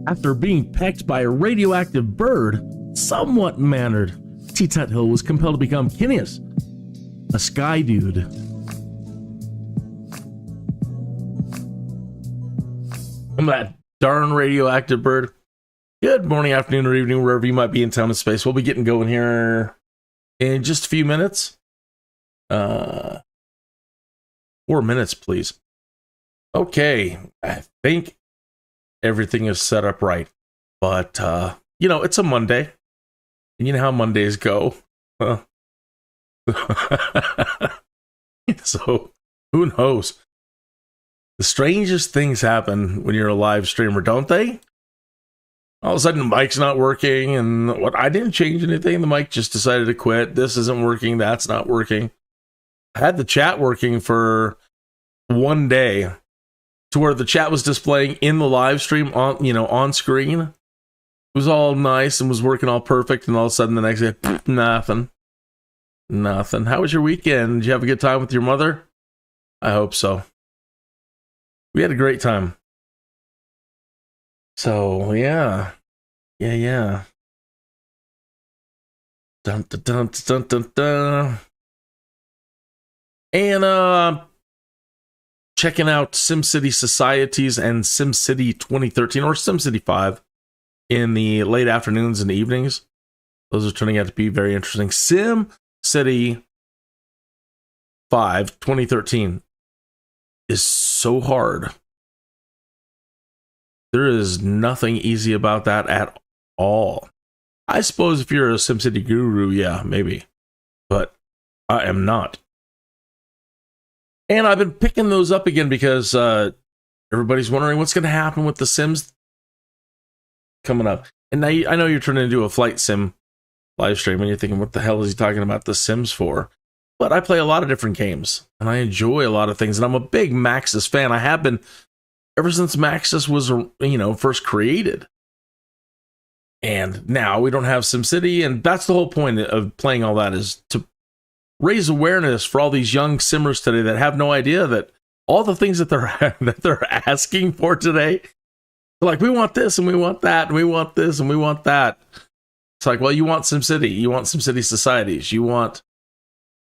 After being pecked by a radioactive bird, somewhat mannered, T.Tuthill was compelled to become Kinneas, a Skydude. I'm that darn radioactive bird. Good morning, afternoon, or evening, wherever you might be in time and space. We'll be getting going here in just a few minutes. 4 minutes, please. Okay, I think everything is set up right. But, it's a Monday. And you know how Mondays go. So, who knows? The strangest things happen when you're a live streamer, don't they? All of a sudden, the mic's not working, and I didn't change anything. The mic just decided to quit. This isn't working. That's not working. I had the chat working for one day, to where the chat was displaying in the live stream on screen. It was all nice and was working all perfect, and all of a sudden the next day, nothing. How was your weekend? Did you have a good time with your mother? I hope so. We had a great time. So, yeah. Dun, dun, dun, dun, dun, dun. And, checking out SimCity Societies and SimCity 2013, or SimCity 5, in the late afternoons and evenings. Those are turning out to be very interesting. SimCity 5 2013 is so hard. There is nothing easy about that at all. I suppose if you're a SimCity guru, yeah, maybe. But I am not. And I've been picking those up again because everybody's wondering what's going to happen with the Sims coming up. And now I know you're turning into a flight sim live stream and you're thinking, what the hell is he talking about the Sims for? But I play a lot of different games and I enjoy a lot of things. And I'm a big Maxis fan. I have been ever since Maxis was, first created. And now we don't have SimCity. And that's the whole point of playing all that, is to raise awareness for all these young simmers today that have no idea that all the things that they're asking for today, they're like, we want this and we want that and we want this and we want that. It's like, well, you want SimCity, you want SimCity Societies, you want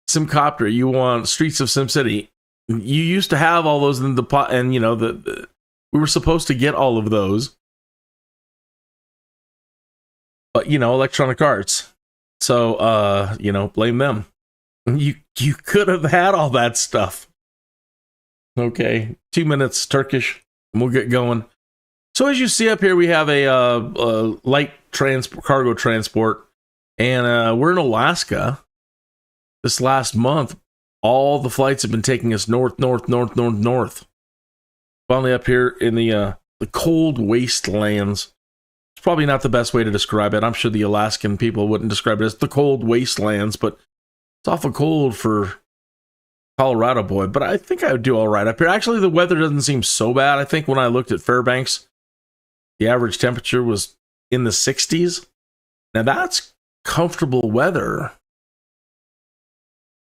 Simcopter, you want Streets of SimCity. You used to have all those in the pot, and we were supposed to get all of those. But Electronic Arts. So blame them. You could have had all that stuff. Okay, 2 minutes Turkish, and we'll get going. So as you see up here, we have a light cargo transport, and we're in Alaska. This last month, all the flights have been taking us north. Finally up here in the cold wastelands. It's probably not the best way to describe it. I'm sure the Alaskan people wouldn't describe it as the cold wastelands, but it's awful cold for Colorado boy, but I think I would do all right up here. Actually, the weather doesn't seem so bad. I think when I looked at Fairbanks, the average temperature was in the 60s. Now that's comfortable weather.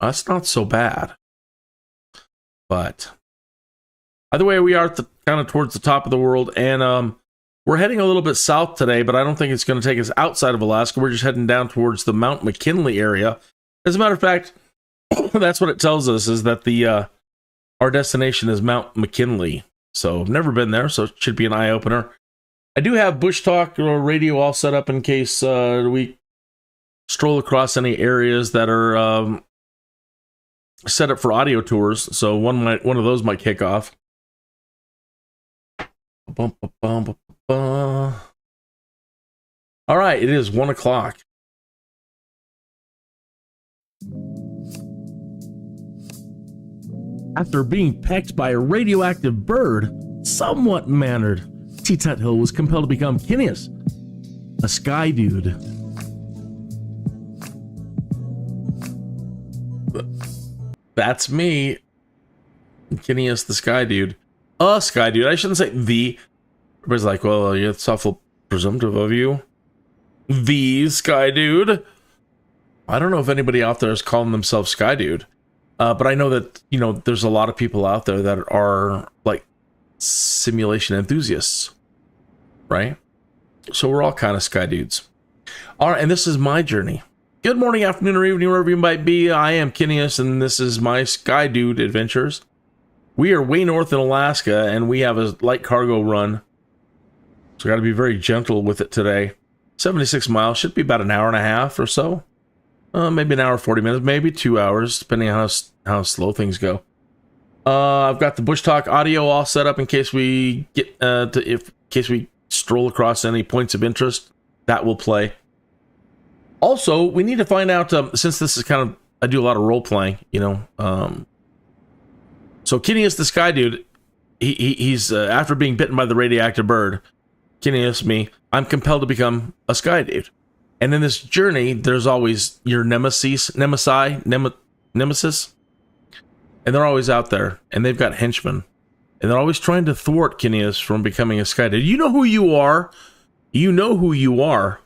That's not so bad. But either way, we are kind of towards the top of the world, and we're heading a little bit south today, but I don't think it's going to take us outside of Alaska. We're just heading down towards the Mount McKinley area. As a matter of fact, that's what it tells us, is that our destination is Mount McKinley. So I've never been there, so it should be an eye-opener. I do have Bushtalk Radio all set up in case we stroll across any areas that are set up for audio tours. So one of those might kick off. All right, it is 1 o'clock. After being pecked by a radioactive bird, somewhat mannered, T.Tuthill was compelled to become Kinneas, a Skydude. That's me, Kinneas the Skydude. A Skydude. I shouldn't say the. Everybody's like, well, it's awful presumptive of you. The Skydude. I don't know if anybody out there is calling themselves Skydude. But I know that, there's a lot of people out there that are like simulation enthusiasts, right? So we're all kind of sky dudes. All right, and this is my journey. Good morning, afternoon, or evening, wherever you might be. I am Kinneas, and this is my Skydude adventures. We are way north in Alaska, and we have a light cargo run. So got to be very gentle with it today. 76 miles, should be about an hour and a half or so. Maybe an hour, 40 minutes, maybe 2 hours, depending on how slow things go. I've got the Bushtalk audio all set up in case we get in case we stroll across any points of interest. That will play. Also, we need to find out, since this is kind of, I do a lot of role playing, you know. So Kinneas the Skydude, he's after being bitten by the radioactive bird, Kinneas, me, I'm compelled to become a Skydude. And in this journey, there's always your nemesis, and they're always out there, and they've got henchmen, and they're always trying to thwart Kinneas from becoming a Skydude. You know who you are. You know who you are.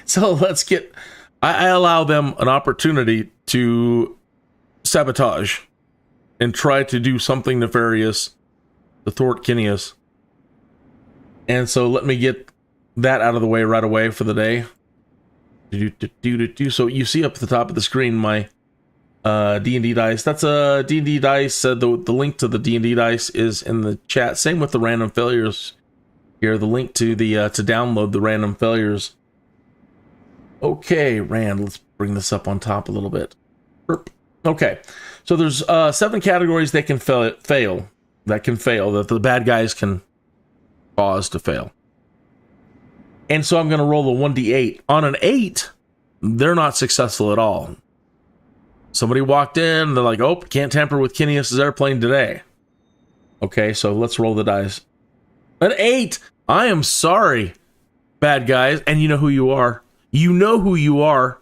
So let's get... I allow them an opportunity to sabotage and try to do something nefarious to thwart Kinneas. And so let me get that out of the way right away for the day. So you see up at the top of the screen my D&D dice. That's a D&D dice. The link to the D&D dice is in the chat. Same with the random failures here. The link to the to download the random failures. Okay, Rand, let's bring this up on top a little bit. Okay, so there's 7 categories that can fail. That the bad guys can cause to fail. And so I'm going to roll a 1d8. On an 8, they're not successful at all. Somebody walked in, they're like, oh, can't tamper with Kinneas' airplane today. Okay, so let's roll the dice. An 8! I am sorry, bad guys. And you know who you are. You know who you are.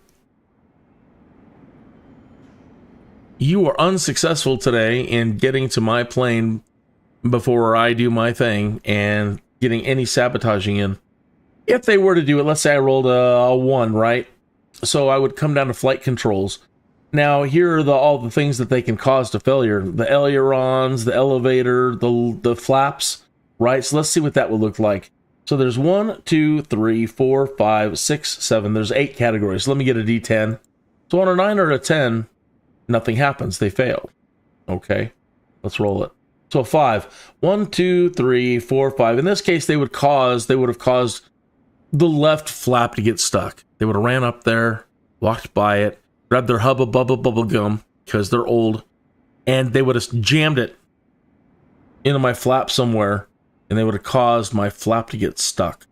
You are unsuccessful today in getting to my plane before I do my thing and getting any sabotaging in. If they were to do it, let's say I rolled a 1, right? So I would come down to flight controls. Now, here are all the things that they can cause to failure. The ailerons, the elevator, the flaps, right? So let's see what that would look like. So there's 1, 2, 3, 4, 5, 6, 7. There's 8 categories. So let me get a D10. So on a 9 or a 10, nothing happens. They fail. Okay, let's roll it. So 5. 1, 2, 3, 4, 5. In this case, they would have caused the left flap to get stuck. They would have ran up there, walked by it, grabbed their Hubba Bubba bubble gum because they're old, and they would have jammed it into my flap somewhere, and they would have caused my flap to get stuck.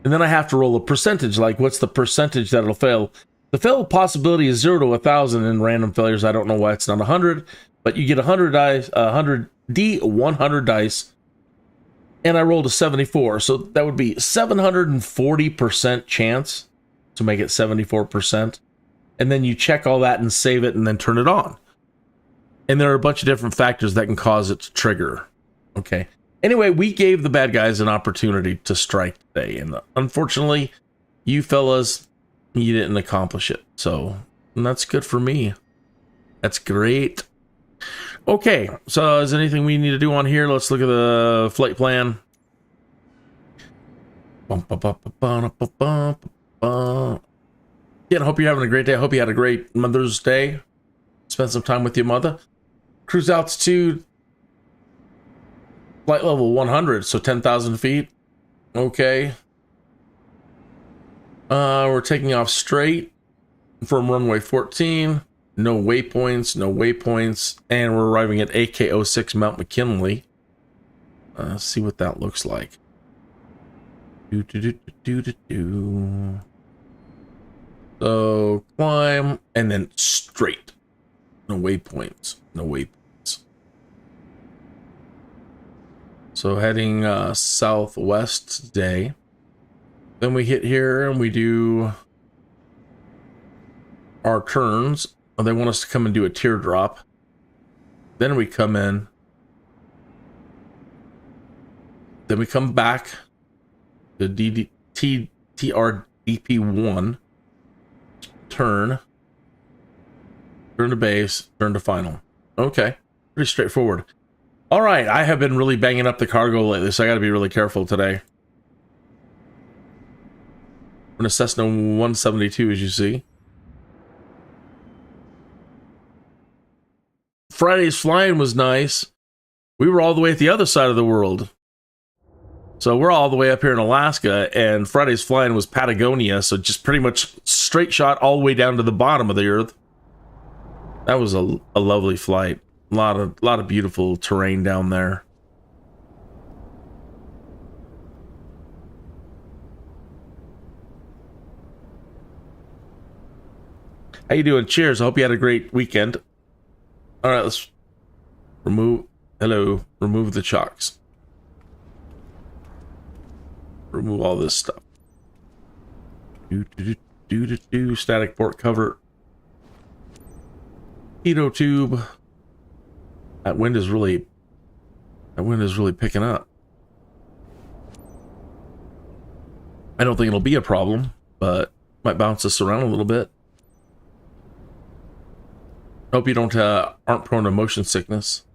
And then I have to roll a percentage, like what's the percentage that it'll fail? The fail possibility is 0 to 1,000 in random failures. I don't know why it's not 100, but you get 100 dice, 100 dice, and I rolled a 74, so that would be 740% chance to make it 74%. And then you check all that and save it and then turn it on. And there are a bunch of different factors that can cause it to trigger. Okay. Anyway, we gave the bad guys an opportunity to strike today, and unfortunately, you fellas, you didn't accomplish it. So that's good for me. That's great. Okay, so is there anything we need to do on here? Let's look at the flight plan. Again, I hope you're having a great day. I hope you had a great Mother's Day. Spend some time with your mother. Cruise altitude, flight level 100, so 10,000 feet. Okay. We're taking off straight from runway 14. No waypoints, and we're arriving at AK-06 Mount McKinley. See what that looks like. So climb and then straight. No waypoints. So heading southwest today. Then we hit here and we do our turns. They want us to come and do a teardrop. Then we come in. Then we come back to TRDP1. Turn to base, turn to final. Okay, pretty straightforward. All right, I have been really banging up the cargo lately, so I got to be really careful today. We're in a Cessna 172, as you see. Friday's flying was nice. We were all the way at the other side of the world. So we're all the way up here in Alaska, and Friday's flying was Patagonia, so just pretty much straight shot all the way down to the bottom of the earth. That was a lovely flight. A lot of beautiful terrain down there. How you doing? Cheers. I hope you had a great weekend. All right, let's remove the chocks. Remove all this stuff. Static port cover. Pitot tube. That wind is really picking up. I don't think it'll be a problem, but might bounce us around a little bit. Hope you don't aren't prone to motion sickness.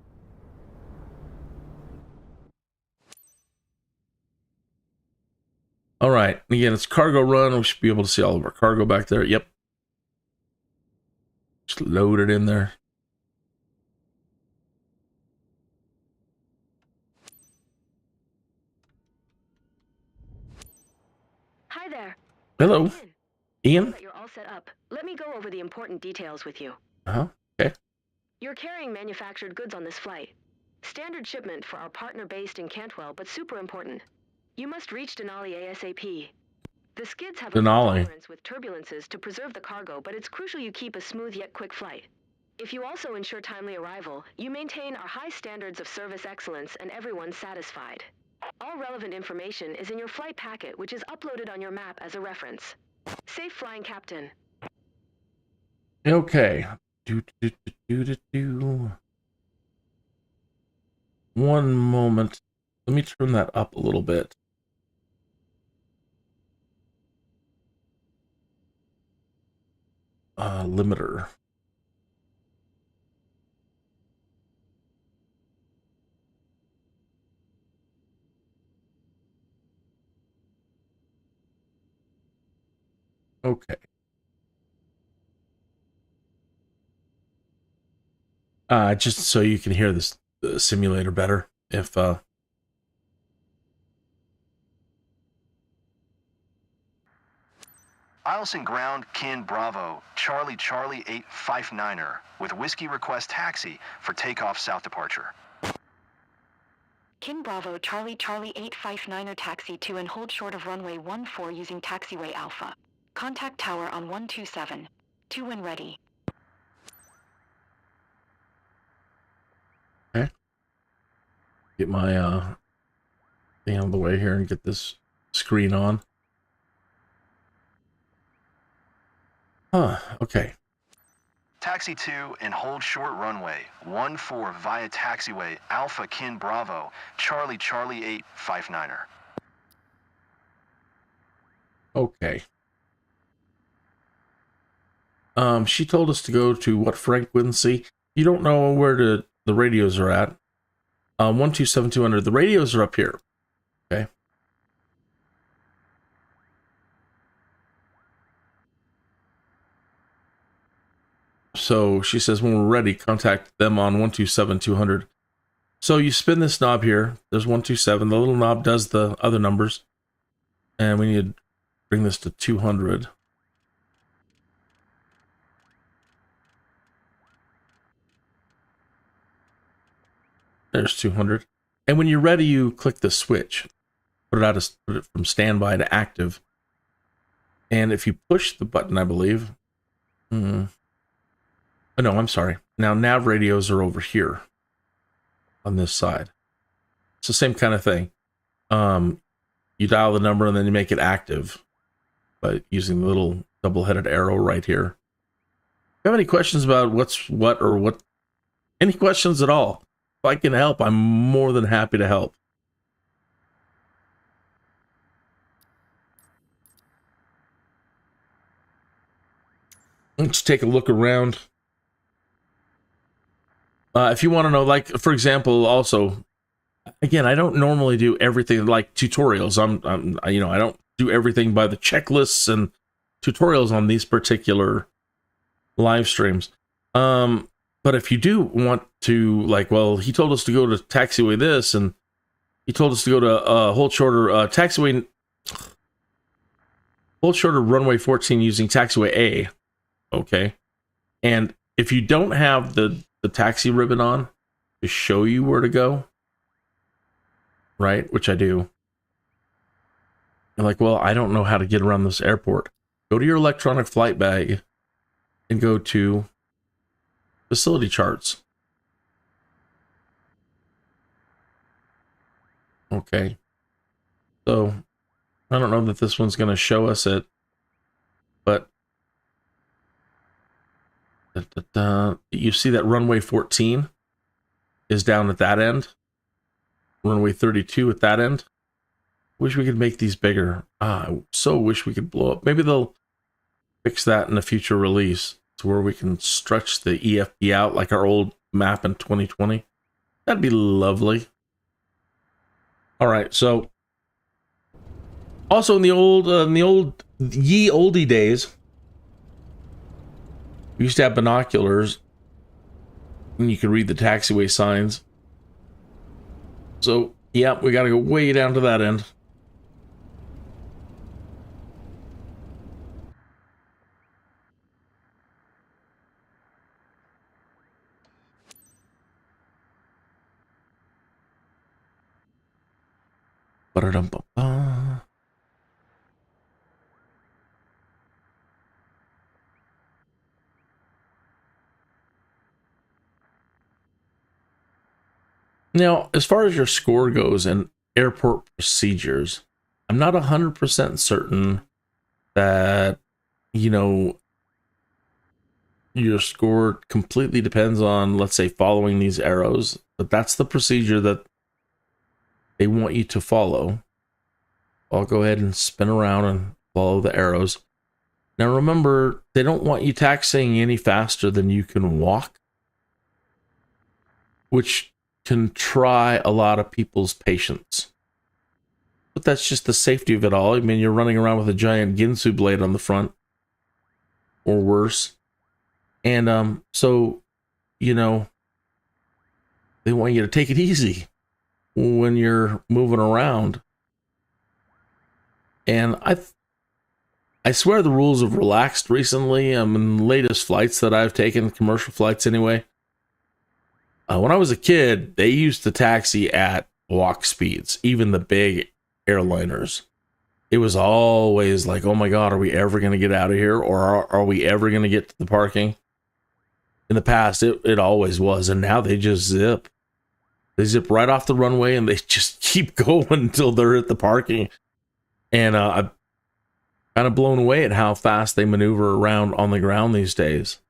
All right, again, it's cargo run. We should be able to see all of our cargo back there. Yep. Just load it in there. Hi there. Hello. Ian? You're all set up. Let me go over the important details with you. Okay. You're carrying manufactured goods on this flight. Standard shipment for our partner based in Cantwell, but super important. You must reach Denali ASAP. The skids have a tolerance with turbulences to preserve the cargo, but it's crucial you keep a smooth yet quick flight. If you also ensure timely arrival, you maintain our high standards of service excellence and everyone's satisfied. All relevant information is in your flight packet, which is uploaded on your map as a reference. Safe flying, Captain. Okay. One moment. Let me turn that up a little bit. Limiter. Okay. Just so you can hear this simulator better. If Eielson ground, Kin Bravo, Charlie 859er, with whiskey request taxi for takeoff south departure. Kin Bravo, Charlie 859er taxi to and hold short of runway 14 using taxiway Alpha. Contact tower on 127. 2 when ready. Okay. Get my thing out of the way here and get this screen on. Okay. Taxi 2 and hold short runway 14 via taxiway Alpha Kin Bravo, Charlie 859er. Okay. She told us to go to what frequency? You don't know where the radios are at. 127,200. The radios are up here. Okay. So she says when we're ready, contact them on 127,200. So you spin this knob here. There's 127. The little knob does the other numbers. And we need to bring this to 200. There's 200. And when you're ready, you click the switch. Put it from standby to active. And if you push the button, I believe. Oh, no, I'm sorry. Now nav radios are over here on this side. It's the same kind of thing. You dial the number and then you make it active by using the little double-headed arrow right here. If you have any questions about what's what or what, any questions at all, if I can help, I'm more than happy to help. Let's take a look around. If you want to know, like, for example, also, again, I don't normally do everything like tutorials. I don't do everything by the checklists and tutorials on these particular live streams. But if you do want to, like, well, he told us to go to taxiway this, and he told us to go to hold shorter runway 14 using taxiway A. Okay. And if you don't have the taxi ribbon on to show you where to go, right, which I do, you're like, well, I don't know how to get around this airport. Go to your electronic flight bag and go to facility charts. Okay. So I don't know that this one's going to show us it, but you see that runway 14 is down at that end. Runway 32 at that end. Wish we could make these bigger. I so wish we could blow up. Maybe they'll fix that in a future release to where we can stretch the EFB out like our old map in 2020. That'd be lovely. All right, so also in the old ye oldie days, we used to have binoculars and you could read the taxiway signs. So, yeah, we got to go way down to that end. Ba-da-dum-ba-ba. Now, as far as your score goes and airport procedures, I'm not 100% certain that, your score completely depends on, let's say, following these arrows, but that's the procedure that they want you to follow. I'll go ahead and spin around and follow the arrows. Now, remember, they don't want you taxiing any faster than you can walk, which can try a lot of people's patience. But that's just the safety of it all. I mean, you're running around with a giant Ginsu blade on the front, or worse. And so, they want you to take it easy when you're moving around. And I swear the rules have relaxed recently. In the latest flights that I've taken, commercial flights anyway. When I was a kid, they used to taxi at walk speeds, even the big airliners. It was always like, oh my God, are we ever going to get out of here? Or are we ever going to get to the parking? In the past, it always was. And now they just zip. They zip right off the runway and they just keep going until they're at the parking. And I'm kind of blown away at how fast they maneuver around on the ground these days.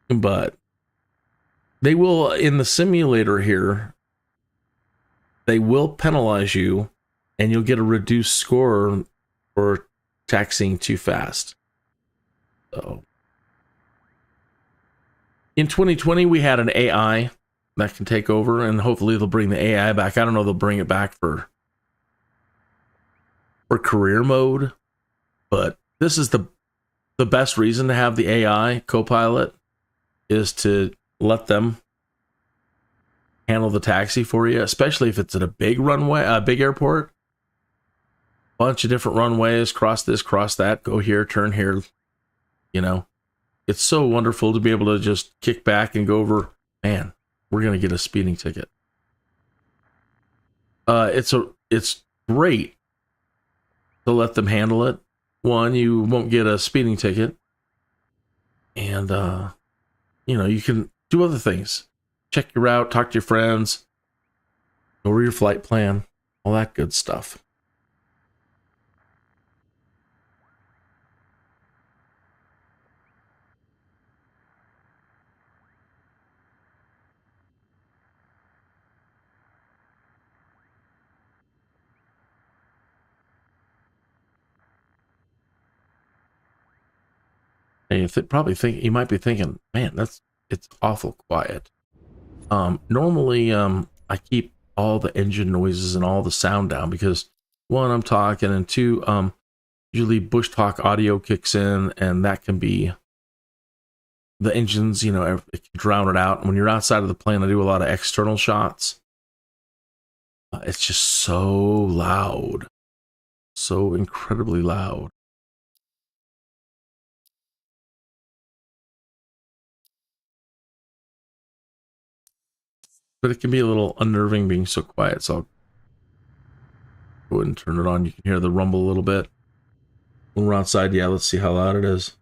But they will, in the simulator here, they will penalize you and you'll get a reduced score for taxiing too fast. So, in 2020, we had an AI that can take over, and hopefully they'll bring the AI back. I don't know, they'll bring it back for career mode, but this is the best reason to have the AI co-pilot is to let them handle the taxi for you, especially if it's at a big runway, a big airport. Bunch of different runways, cross this, cross that, go here, turn here. It's so wonderful to be able to just kick back and go over. Man, we're gonna get a speeding ticket. It's great to let them handle it. One, you won't get a speeding ticket, and you can do other things. Check your route, talk to your friends, go over your flight plan, all that good stuff. And you might be thinking, man, it's awful quiet. Normally, I keep all the engine noises and all the sound down because one, I'm talking, and two, usually Bushtalk audio kicks in, and that can be the engines, you know, it can drown it out. And when you're outside of the plane, I do a lot of external shots. It's just so loud, so incredibly loud. But it can be a little unnerving being so quiet, so I'll go ahead and turn it on. You can hear the rumble a little bit. When we're outside, yeah, let's see how loud it is.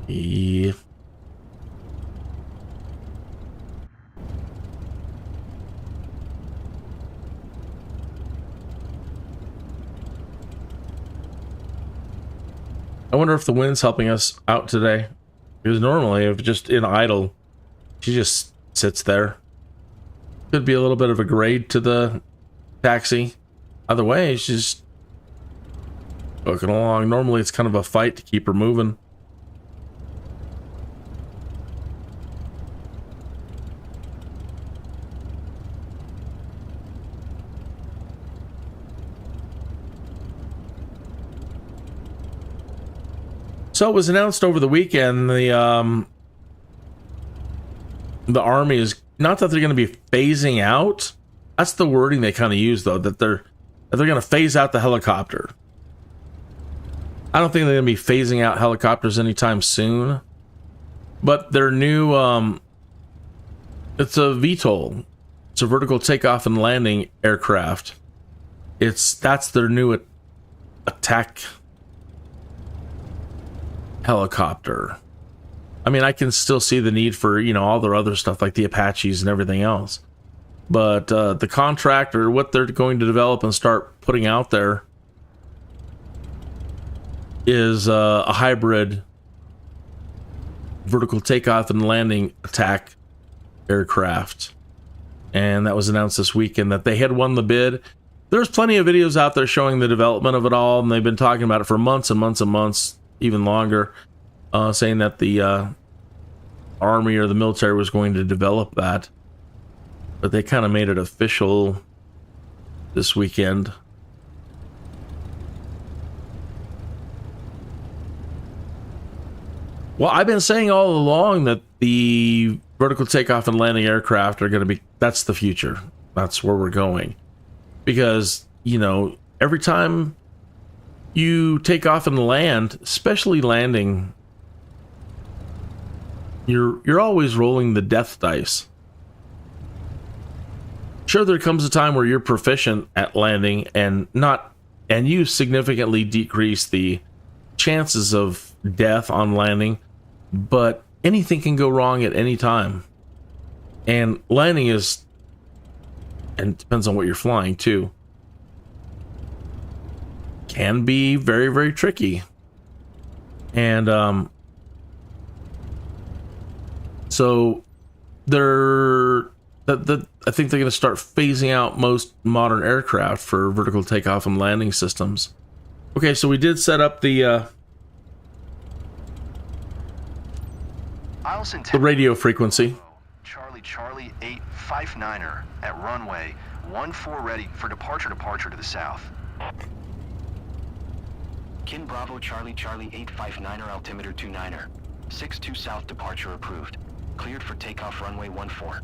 Yeah. I wonder if the wind's helping us out today. Because normally, if just in idle, she just sits there. Could be a little bit of a grade to the taxi. Either way, she's just booking along. Normally, it's kind of a fight to keep her moving. So it was announced over the weekend, the Army is, not that they're going to be phasing out, that's the wording they kind of use though, that they're going to phase out the helicopter. I don't think they're going to be phasing out helicopters anytime soon, but their new, it's a VTOL, it's a vertical takeoff and landing aircraft. That's their new attack helicopter. I mean, I can still see the need for, you know, all their other stuff like the Apaches and everything else. But the contract, or what they're going to develop and start putting out there, is a hybrid vertical takeoff and landing attack aircraft. And that was announced this weekend that they had won the bid. There's plenty of videos out there showing the development of it all, and they've been talking about it for months and months and months, even longer, saying that the Army or the military was going to develop that. But they kind of made it official this weekend. Well, I've been saying all along that the vertical takeoff and landing aircraft are going to be, that's the future. That's where we're going. Because, you know, every time you take off and land, especially landing, you're always rolling the death dice. Sure, there comes a time where you're proficient at landing and you significantly decrease the chances of death on landing, but anything can go wrong at any time. And landing is, and it depends on what you're flying too, can be very, very tricky. And so I think they're going to start phasing out most modern aircraft for vertical takeoff and landing systems. Okay, so we did set up the radio frequency. Charlie 859er at runway 14 ready for departure to the south. Kin Bravo Charlie 859er altimeter 29er. 62 south departure approved. Cleared for takeoff runway 14.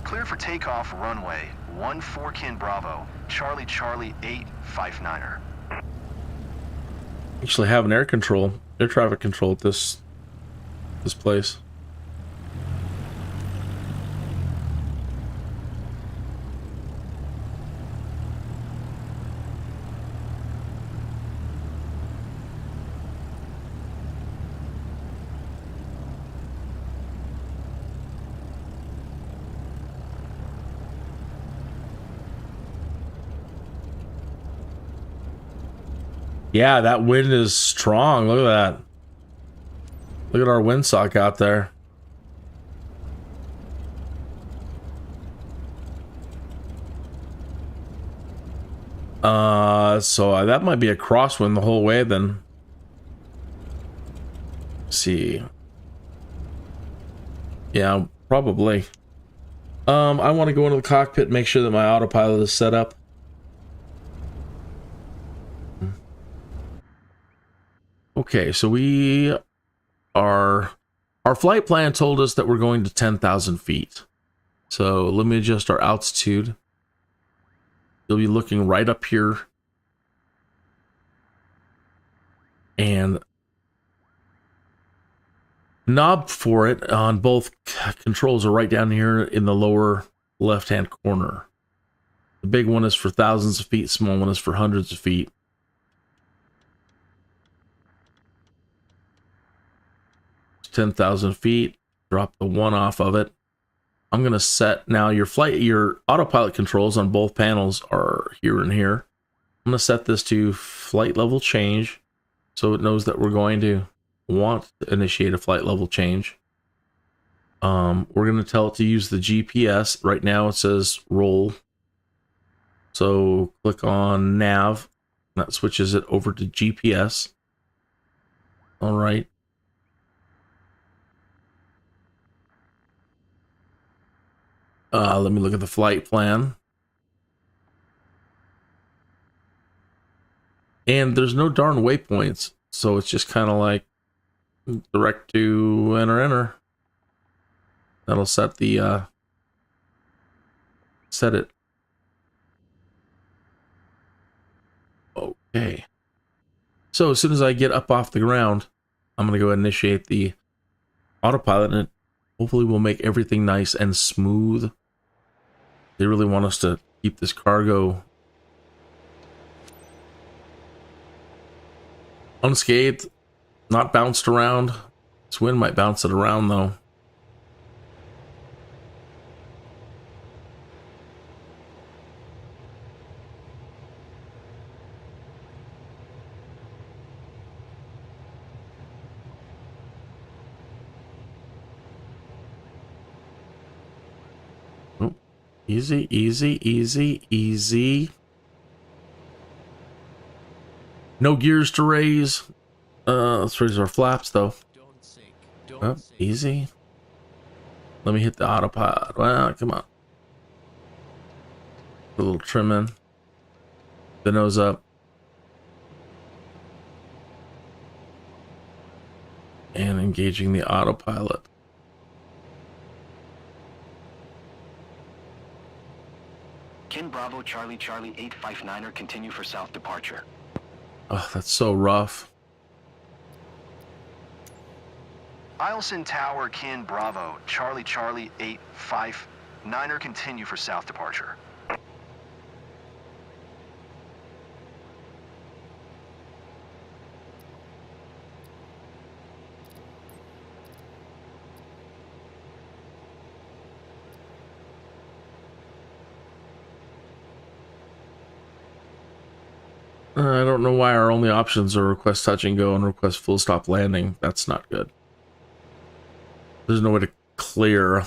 Cleared for takeoff runway 14 Kin Bravo Charlie 859er. Actually have an air traffic control at this place. Yeah, that wind is strong. Look at that. Look at our windsock out there. So that might be a crosswind the whole way then. see. Yeah, probably. I want to go into the cockpit and make sure that my autopilot is set up. Okay, so our flight plan told us that we're going to 10,000 feet. So let me adjust our altitude. You'll be looking right up here. And knob for it on both controls are right down here in the lower left-hand corner. The big one is for thousands of feet, small one is for hundreds of feet. It's 10,000 feet. Drop the one off of it. I'm going to set now your autopilot controls on both panels are here and here. I'm going to set this to flight level change so it knows that we're going to want to initiate a flight level change. We're going to tell it to use the GPS. Right now it says roll. So click on nav. That switches it over to GPS. All right. Let me look at the flight plan. And there's no darn waypoints, so it's just kind of like direct to enter. That'll set the set it. Okay. So as soon as I get up off the ground, I'm going to go ahead and initiate the autopilot, and it hopefully will make everything nice and smooth. They really want us to keep this cargo unscathed, not bounced around. This wind might bounce it around though. Oh, easy, easy, easy, easy. No gears to raise. Let's raise our flaps though. Oh, easy. Let me hit the autopilot. Well, come on. A little trim in. The nose up. And engaging the autopilot. Kin Bravo Charlie 859er, continue for south departure. Oh, that's so rough. Eielson Tower, Kin Bravo, Charlie 859er, continue for south departure. I don't know why our only options are request touch and go and request full stop landing. That's not good. There's no way to clear.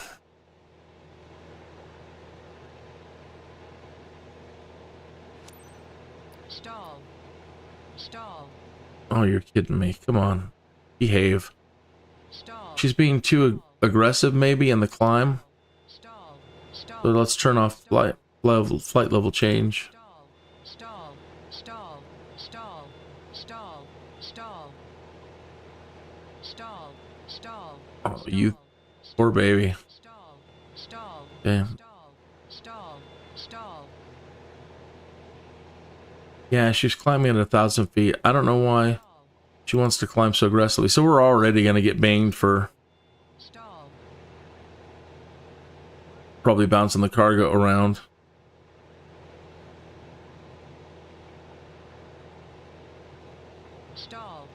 Stall. Stall. Oh, you're kidding me. Come on. Behave. Stall. She's being too aggressive maybe in the climb. Stall. Stall. So let's turn off flight level change. Stall. Stall. Stall. Stall. Stall. Stall. Stall. Oh, you poor baby. Stall. Stall. Okay. Stall. Stall. Stall. Yeah, she's climbing at 1,000 feet. I don't know why she wants to climb so aggressively. So we're already going to get banged for Stall. probably bouncing the cargo around. Stall.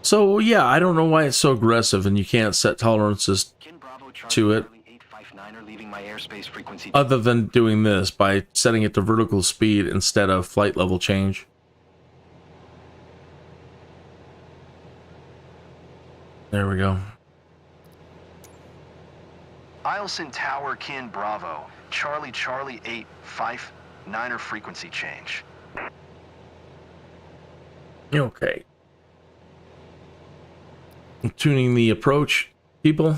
So yeah, I don't know why it's so aggressive and you can't set tolerances Kin Bravo to it. Charlie 859er, leaving my airspace frequency. Other than doing this by setting it to vertical speed instead of flight level change. There we go. Eielson Tower, Kin Bravo, Charlie 859er, frequency change. Okay. I'm tuning the approach, people.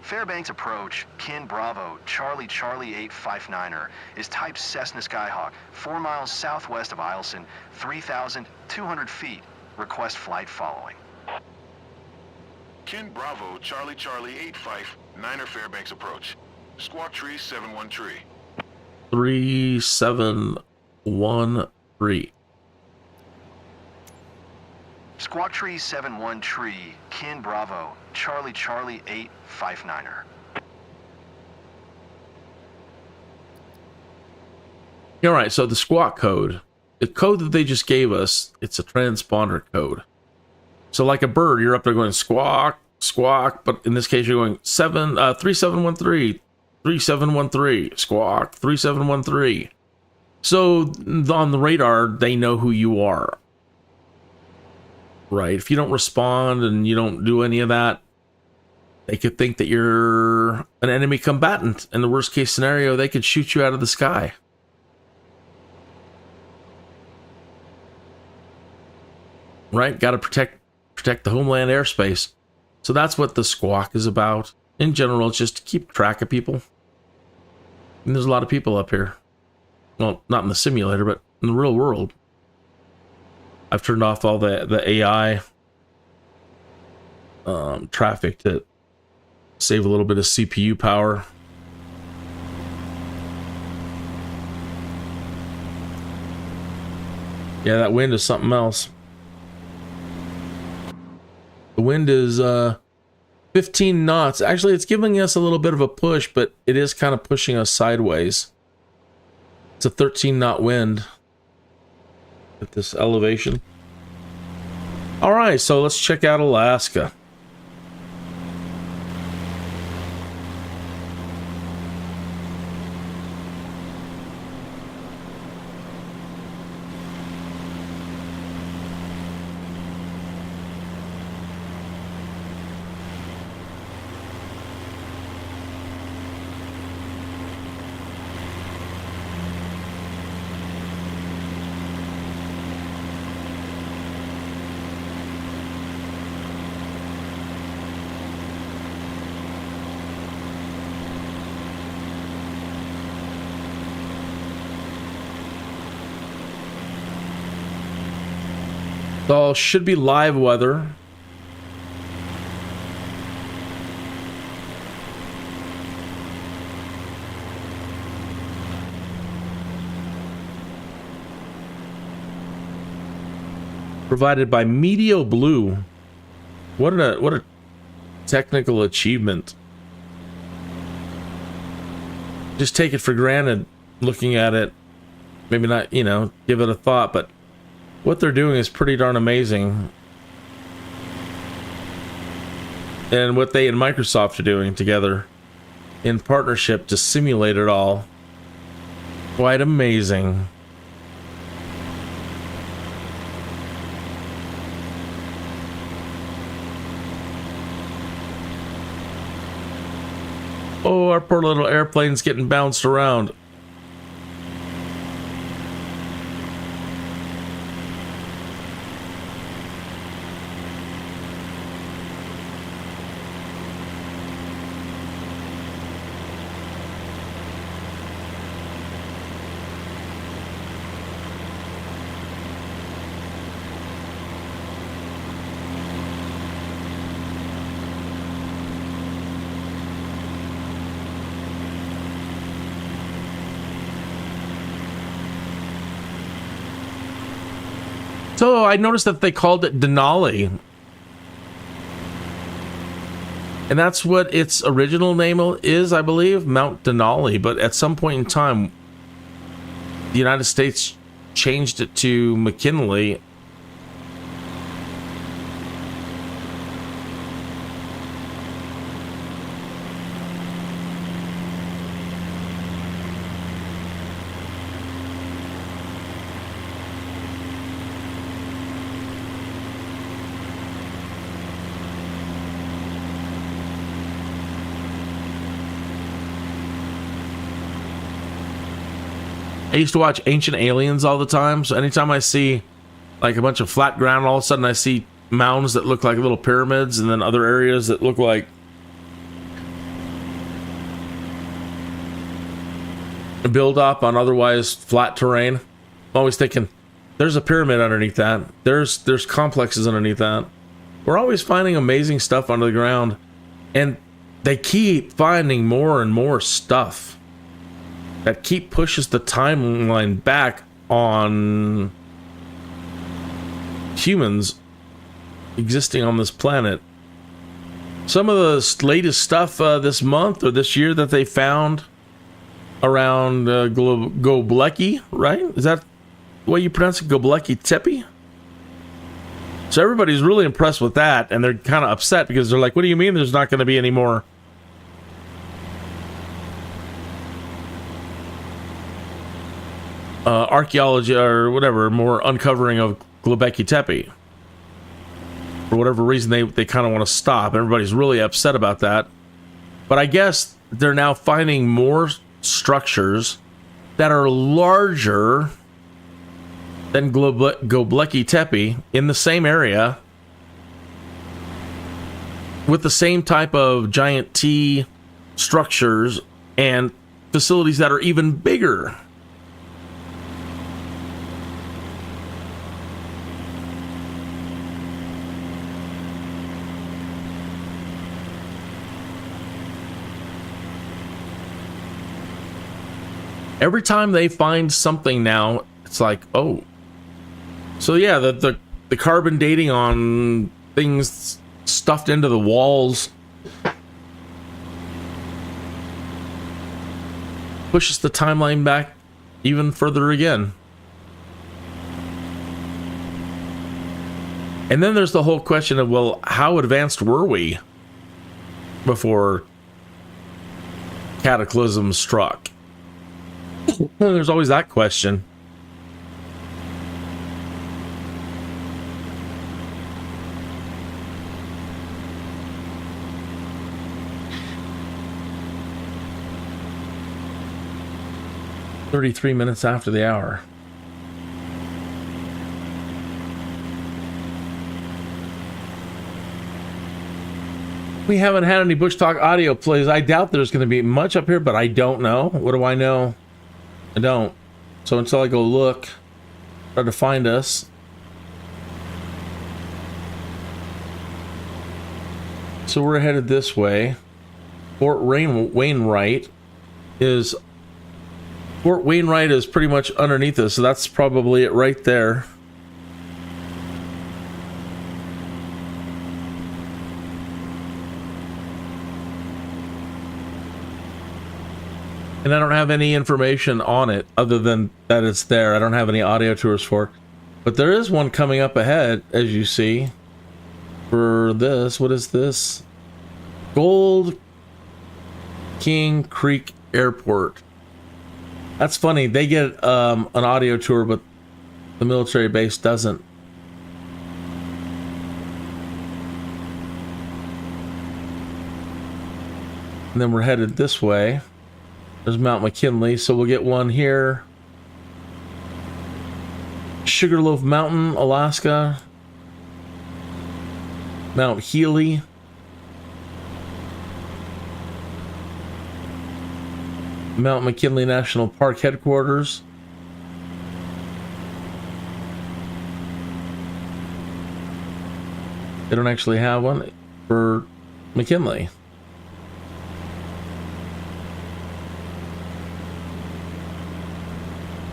Fairbanks approach, Kin Bravo, Charlie 859er, is type Cessna Skyhawk, 4 miles southwest of Eielson, 3,200 feet. Request flight following. Kin Bravo, Charlie 859er, Fairbanks approach. Squawk tree 713. 3713. Squawk tree 713, Kin Bravo, Charlie 859er. All right, so the squawk code, the code that they just gave us, it's a transponder code. So like a bird, you're up there going squawk, squawk, but in this case you're going 3713, 3713, squawk, 3713. So on the radar, they know who you are. Right? If you don't respond and you don't do any of that, they could think that you're an enemy combatant. In the worst case scenario, they could shoot you out of the sky. Right? Got to protect the homeland airspace. So that's what the squawk is about. In general, it's just to keep track of people. And there's a lot of people up here. Well, not in the simulator, but in the real world. I've turned off all the AI traffic to save a little bit of CPU power. Yeah, that wind is something else. The wind is 15 knots. Actually, it's giving us a little bit of a push, but it is kind of pushing us sideways. It's a 13 knot wind at this elevation. All right, so let's check out Alaska. So should be live weather. Provided by Meteo Blue. What a technical achievement. Just take it for granted looking at it. Maybe not, give it a thought, but what they're doing is pretty darn amazing. And what they and Microsoft are doing together in partnership to simulate it all. Quite amazing. Oh, our poor little airplane's getting bounced around. So I noticed that they called it Denali. And that's what its original name is, I believe, Mount Denali. But at some point in time, the United States changed it to McKinley. I used to watch Ancient Aliens all the time, so anytime I see like a bunch of flat ground, all of a sudden I see mounds that look like little pyramids, and then other areas that look like build up on otherwise flat terrain. I'm always thinking, there's a pyramid underneath that. There's complexes underneath that. We're always finding amazing stuff under the ground, and they keep finding more and more stuff that keep pushes the timeline back on humans existing on this planet. Some of the latest stuff this month or this year that they found around Göbekli, right? Is that the way you pronounce it? Göbekli Tepe? So everybody's really impressed with that, and they're kind of upset because they're like, what do you mean there's not going to be any more archaeology or whatever, more uncovering of Göbekli Tepe? For whatever reason, they kind of want to stop. Everybody's really upset about that. But I guess they're now finding more structures that are larger than Göbekli Tepe in the same area with the same type of giant T structures and facilities that are even bigger. Every time they find something now, it's like, oh. So yeah, the carbon dating on things stuffed into the walls pushes the timeline back even further again. And then there's the whole question of, well, how advanced were we before cataclysm struck? There's always that question. "33 minutes after the hour." We haven't had any Bushtalk audio plays. I doubt there's going to be much up here, but I don't know. What do I know? I don't. So until I go look, try to find us. So we're headed this way. Fort Wainwright is pretty much underneath us, so that's probably it right there. And I don't have any information on it other than that it's there. I don't have any audio tours for it. But there is one coming up ahead, as you see, for this. What is this? Gold King Creek Airport. That's funny. They get an audio tour, but the military base doesn't. And then we're headed this way. There's Mount McKinley, so we'll get one here. Sugarloaf Mountain, Alaska. Mount Healy. Mount McKinley National Park headquarters. They don't actually have one for McKinley.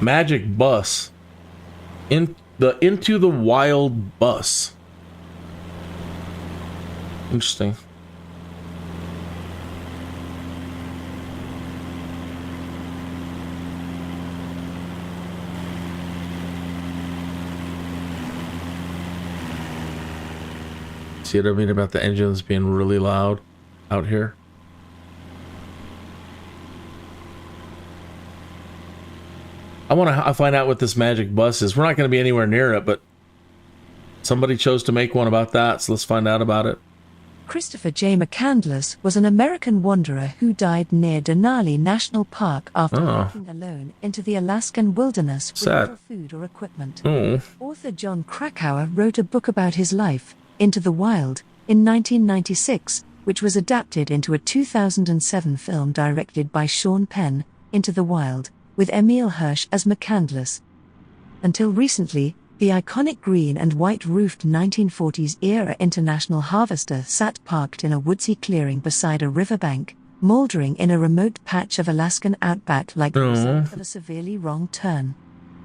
Magic bus. Into the Wild bus. Interesting. See what I mean about the engines being really loud out here? I want to find out what this magic bus is. We're not going to be anywhere near it, but somebody chose to make one about that, so let's find out about it. Christopher J. McCandless was an American wanderer who died near Denali National Park after hiking alone into the Alaskan wilderness with little food or equipment. Author John Krakauer wrote a book about his life, Into the Wild, in 1996, which was adapted into a 2007 film directed by Sean Penn, Into the Wild, with Emil Hirsch as McCandless. Until recently, the iconic green and white-roofed 1940s-era International Harvester sat parked in a woodsy clearing beside a riverbank, mouldering in a remote patch of Alaskan outback like the result of a severely wrong turn.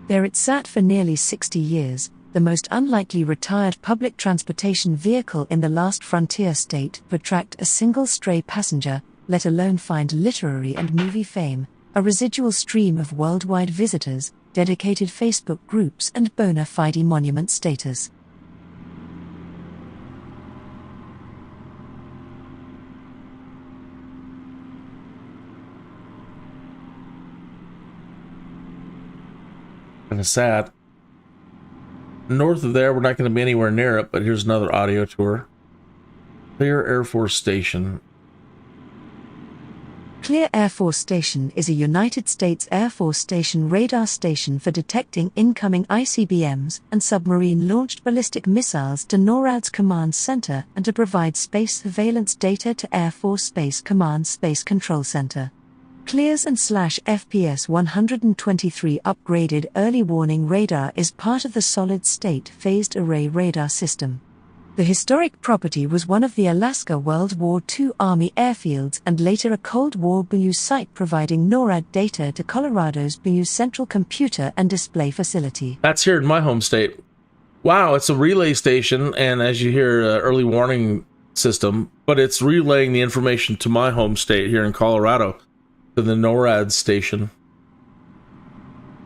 There it sat for nearly 60 years, the most unlikely retired public transportation vehicle in the last frontier state to attract a single stray passenger, let alone find literary and movie fame, a residual stream of worldwide visitors, dedicated Facebook groups and bona fide monument status. Kind of sad. North of there, we're not going to be anywhere near it, but here's another audio tour. Clear Air Force Station. Clear Air Force Station is a United States Air Force station radar station for detecting incoming ICBMs and submarine-launched ballistic missiles to NORAD's Command Center and to provide space surveillance data to Air Force Space Command Space Control Center. CLEAR's and /FPS 123 upgraded early warning radar is part of the solid-state phased array radar system. The historic property was one of the Alaska World War II Army airfields and later a Cold War BU site providing NORAD data to Colorado's BU Central Computer and Display Facility. That's here in my home state. Wow, it's a relay station, and as you hear, early warning system, but it's relaying the information to my home state here in Colorado, to the NORAD station.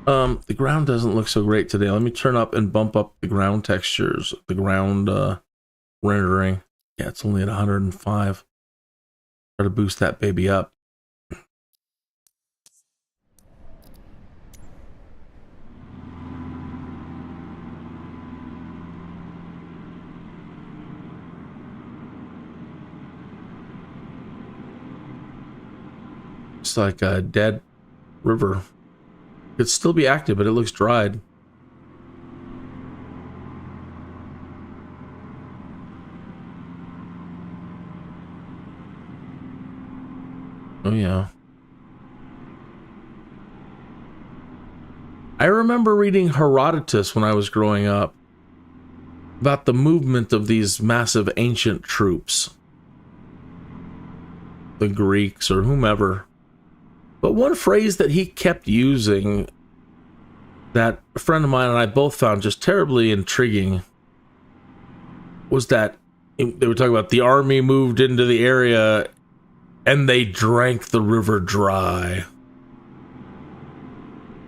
The ground doesn't look so great today. Let me turn up and bump up the ground textures, the ground rendering. Yeah, it's only at 105. Try to boost that baby up. It's like a dead river. Could still be active, but it looks dried. Oh yeah. I remember reading Herodotus when I was growing up about the movement of these massive ancient troops. The Greeks or whomever. But one phrase that he kept using that a friend of mine and I both found just terribly intriguing was that they were talking about the army moved into the area and they drank the river dry.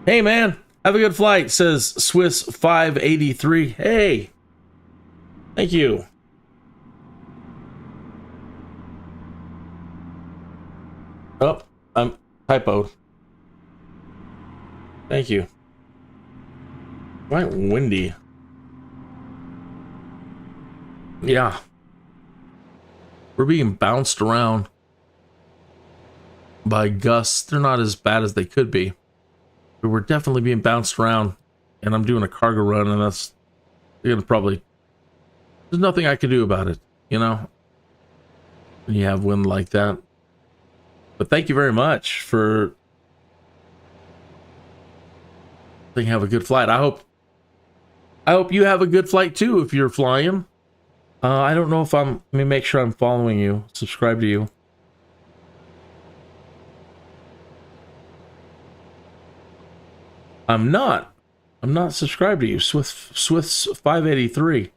Hey man, have a good flight, says Swiss 583. Hey, thank you. Oh, I'm typoed. Thank you. Quite windy. Yeah. We're being bounced around by gusts. They're not as bad as they could be, but we're definitely being bounced around, and I'm doing a cargo run, and that's gonna probably, there's nothing I can do about it, you know, when you have wind like that. But thank you very much for letting have a good flight. I hope you have a good flight too if you're flying. I don't know if let me make sure I'm following you, subscribe to you. I'm not subscribed to you, Swiss 583.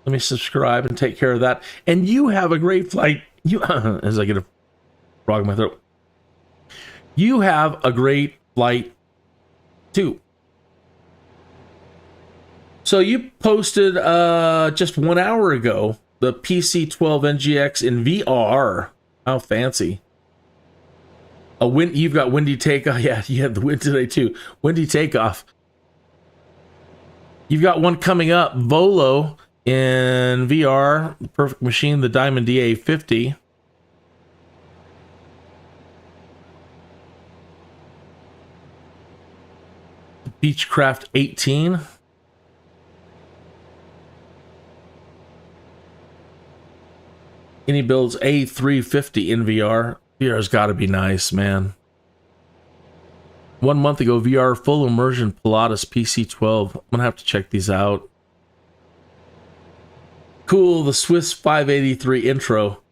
Let me subscribe and take care of that. And you have a great flight. You, as I get a frog in my throat. You have a great flight too. So you posted just 1 hour ago the PC-12 NGX in VR. How fancy. You've got windy takeoff. Yeah, you had the wind today too. Windy takeoff. You've got one coming up. Volo In VR, the perfect machine, the Diamond DA50. The Beechcraft 18. AnyBuild's A350 in VR. VR's got to be nice, man. 1 month ago, VR full immersion Pilatus PC12. I'm going to have to check these out. Cool, the Swiss 583 intro.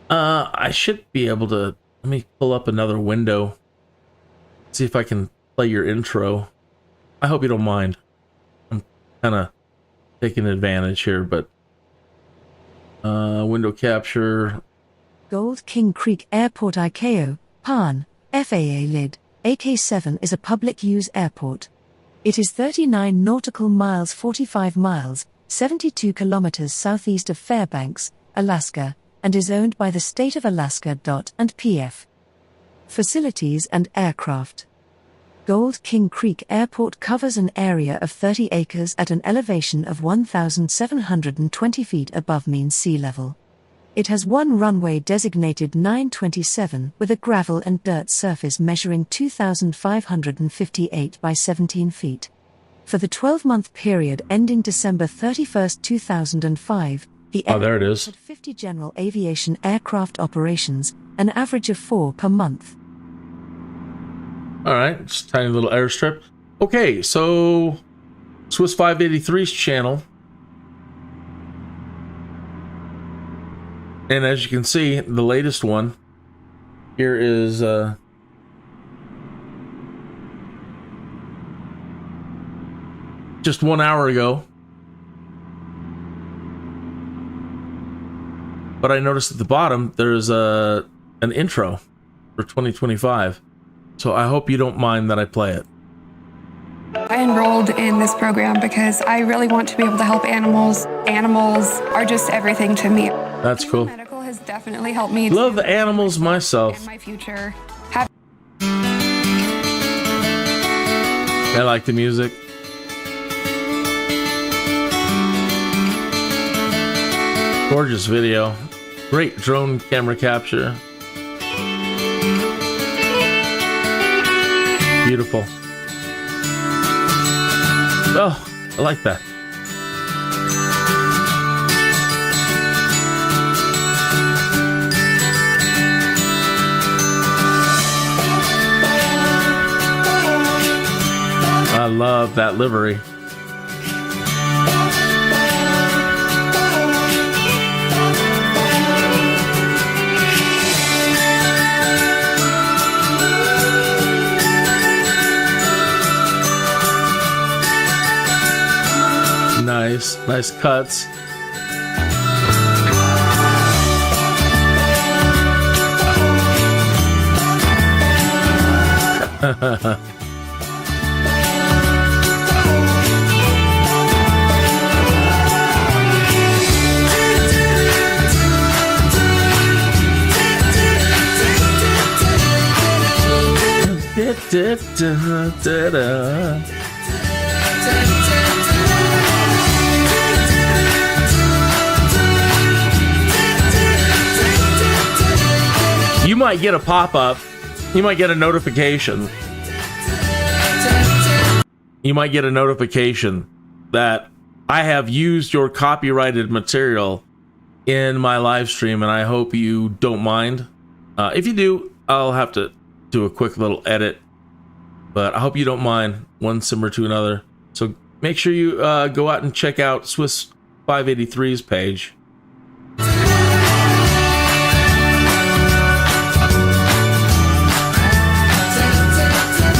I should be able to... Let me pull up another window. See if I can play your intro. I hope you don't mind. I'm kind of taking advantage here, but... window capture. Gold King Creek Airport ICAO, PAN, FAA LID. AK-7 is a public-use airport. It is 39 nautical miles 45 miles, 72 kilometers southeast of Fairbanks, Alaska, and is owned by the state of Alaska. And PF. Facilities and aircraft. Gold King Creek Airport covers an area of 30 acres at an elevation of 1,720 feet above mean sea level. It has one runway designated 927 with a gravel and dirt surface measuring 2,558 by 17 feet. For the 12-month period ending December 31, 2005, the there it is. Had 50 general aviation aircraft operations, an average of 4 per month. All right, just a tiny little airstrip. Okay, so Swiss 583's channel. And as you can see, the latest one here is just 1 hour ago. But I noticed at the bottom there's an intro for 2025. So I hope you don't mind that I play it. I enrolled in this program because I really want to be able to help animals. Animals are just everything to me. That's cool. Medical has definitely helped me. Love the animals myself. In my future. I like the music. Gorgeous video. Great drone camera capture. Beautiful. Oh, I like that. I love that livery. Nice cuts. You might get a pop-up. You might get a notification. You might get a notification that I have used your copyrighted material in my live stream, and I hope you don't mind. If you do, I'll have to do a quick little edit, but I hope you don't mind, one similar to another. So make sure you go out and check out Swiss 583's page.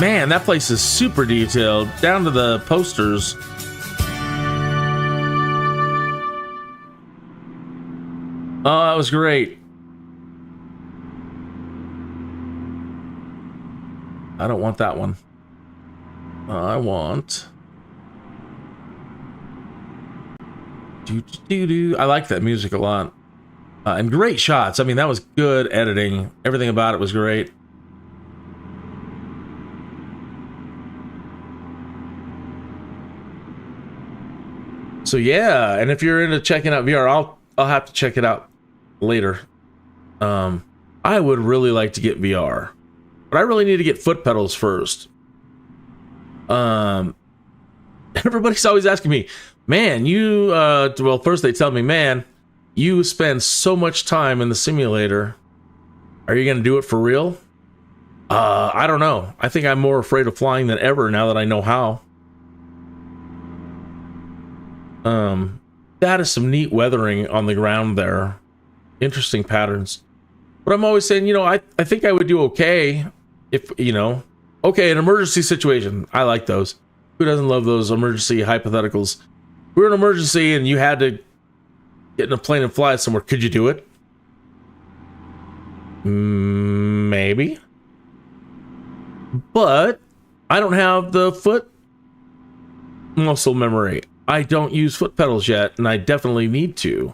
Man, that place is super detailed, down to the posters. Oh, that was great. I don't want that one. I want... I like that music a lot. And great shots. I mean, that was good editing. Everything about it was great. So yeah, and if you're into checking out VR, I'll have to check it out later. I would really like to get VR, but I really need to get foot pedals first. Everybody's always asking me, man, you well, first they tell me, man, you spend so much time in the simulator. Are you going to do it for real? I don't know. I think I'm more afraid of flying than ever now that I know how. That is some neat weathering on the ground there. Interesting patterns. But I'm always saying, I think I would do okay if, okay, an emergency situation. I like those. Who doesn't love those emergency hypotheticals? If we were in an emergency and you had to get in a plane and fly somewhere. Could you do it? Maybe. But I don't have the foot muscle memory. I don't use foot pedals yet, and I definitely need to.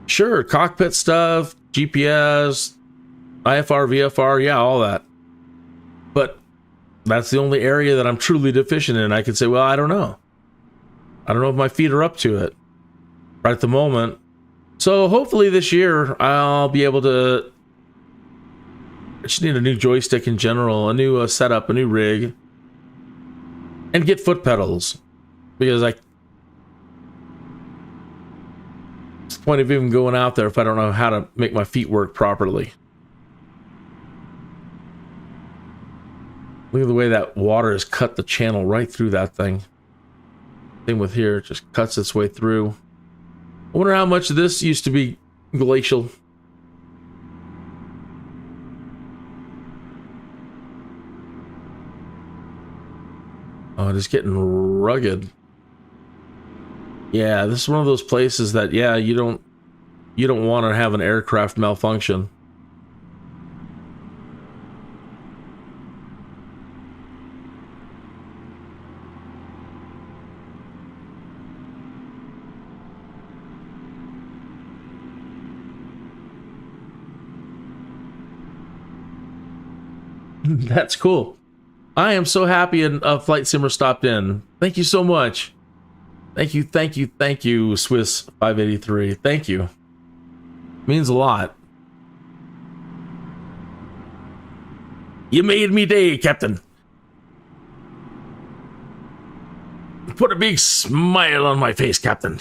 Sure, cockpit stuff, GPS, IFR, VFR, yeah, all that. But that's the only area that I'm truly deficient in. I could say, well, I don't know. I don't know if my feet are up to it right at the moment. So hopefully this year I'll be able to. I just need a new joystick in general, a new setup, a new rig, and get foot pedals, because what's the point of even going out there if I don't know how to make my feet work properly? Look at the way that water has cut the channel right through that thing. Same with here, it just cuts its way through. I wonder how much of this used to be glacial. Oh, it is getting rugged. Yeah, this is one of those places that, yeah, you don't want to have an aircraft malfunction. That's cool. I am so happy a flight simmer stopped in. Thank you so much. Thank you, Swiss 583. Thank you. Means a lot. You made me day, Captain. Put a big smile on my face, Captain.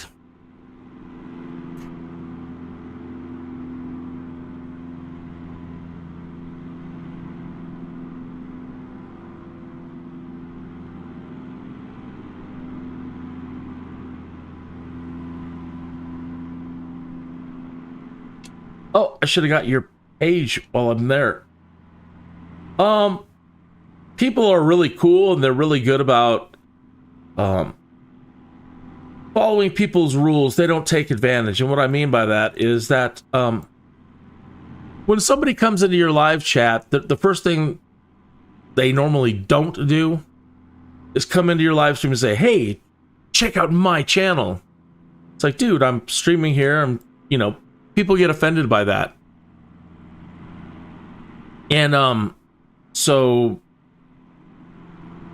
Oh, I should have got your page while I'm there. People are really cool and they're really good about following people's rules. They don't take advantage. And what I mean by that is that when somebody comes into your live chat, the first thing they normally don't do is come into your live stream and say, hey, check out my channel. It's like, dude, I'm streaming here. People get offended by that. And so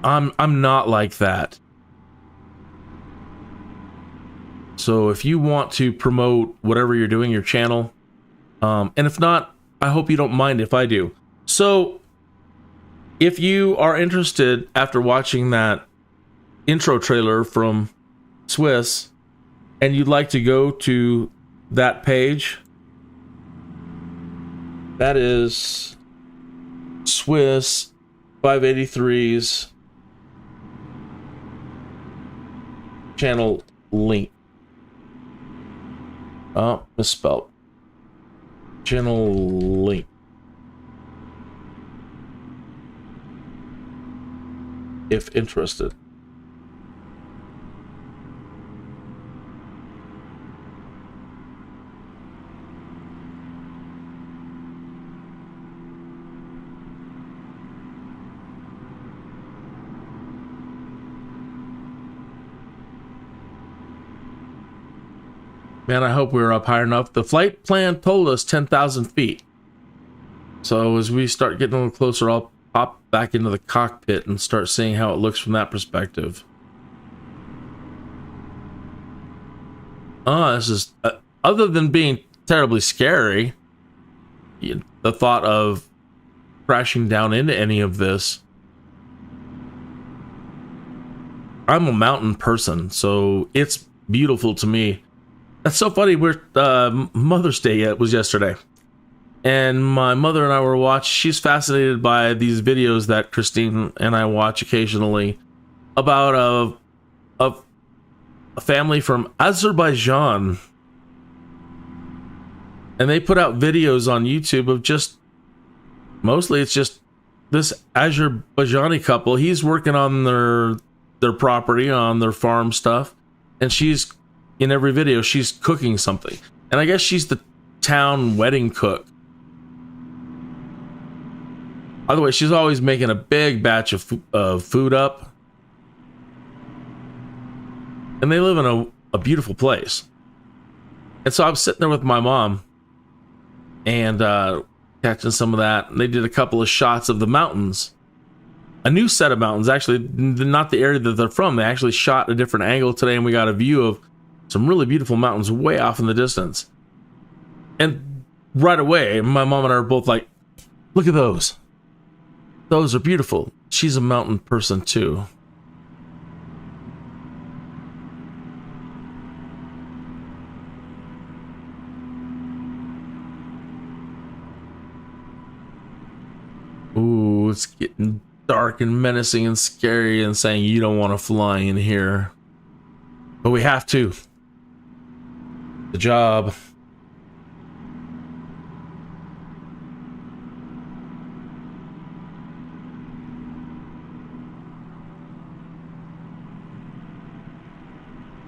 I'm not like that. So if you want to promote whatever you're doing, your channel, and if not, I hope you don't mind if I do. So if you are interested after watching that intro trailer from Swiss and you'd like to go to that page, that is Swiss 583's channel link. Oh, misspelled. Channel link. If interested. Man, I hope we were up high enough. The flight plan told us 10,000 feet. So as we start getting a little closer, I'll pop back into the cockpit and start seeing how it looks from that perspective. this is other than being terribly scary, the thought of crashing down into any of this. I'm a mountain person, so it's beautiful to me. That's so funny. We're Mother's Day was yesterday, and my mother and I were watching. She's fascinated by these videos that Christine and I watch occasionally about a family from Azerbaijan, and they put out videos on YouTube of just mostly it's just this Azerbaijani couple. He's working on their property, on their farm stuff, and she's in every video she's cooking something, and I guess she's the town wedding cook. By the way, she's always making a big batch of food up, and they live in a beautiful place. And so I'm sitting there with my mom and catching some of that, and they did a couple of shots of the mountains. A new set of mountains, actually, not the area that they're from. They actually shot a different angle today, and we got a view of some really beautiful mountains way off in the distance. And right away, my mom and I are both like, look at those. Those are beautiful. She's a mountain person, too. Ooh, it's getting dark and menacing and scary and saying you don't want to fly in here. But we have to. The job.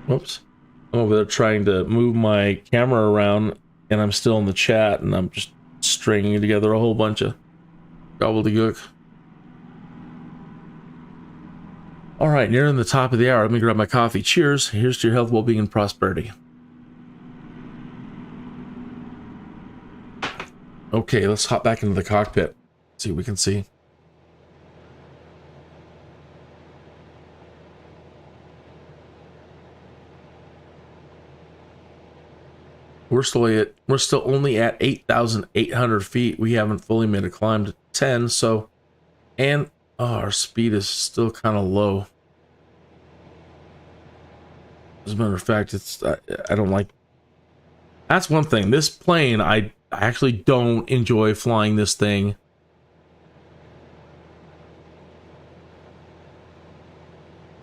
Whoops. I'm over there trying to move my camera around, and I'm still in the chat, and I'm just stringing together a whole bunch of gobbledygook. All right, nearing the top of the hour. Let me grab my coffee. Cheers. Here's to your health, well-being, and prosperity. Okay, let's hop back into the cockpit. See what we can see. We're still only at 8,800 feet. We haven't fully made a climb to 10, so, and our speed is still kind of low. As a matter of fact, I don't like. That's one thing. This plane, I actually don't enjoy flying this thing.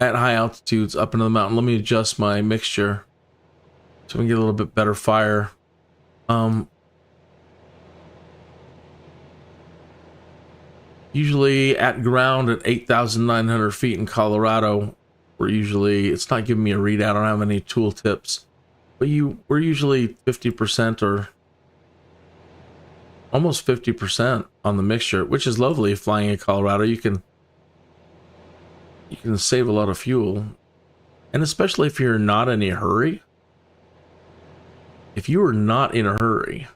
At high altitudes, up into the mountain. Let me adjust my mixture so we can get a little bit better fire. Usually at ground at 8,900 feet in Colorado, it's not giving me a readout. I don't have any tool tips, but we're usually 50% or almost 50% on the mixture, which is lovely. Flying in Colorado, you can save a lot of fuel, and especially if you're not in a hurry. If you are not in a hurry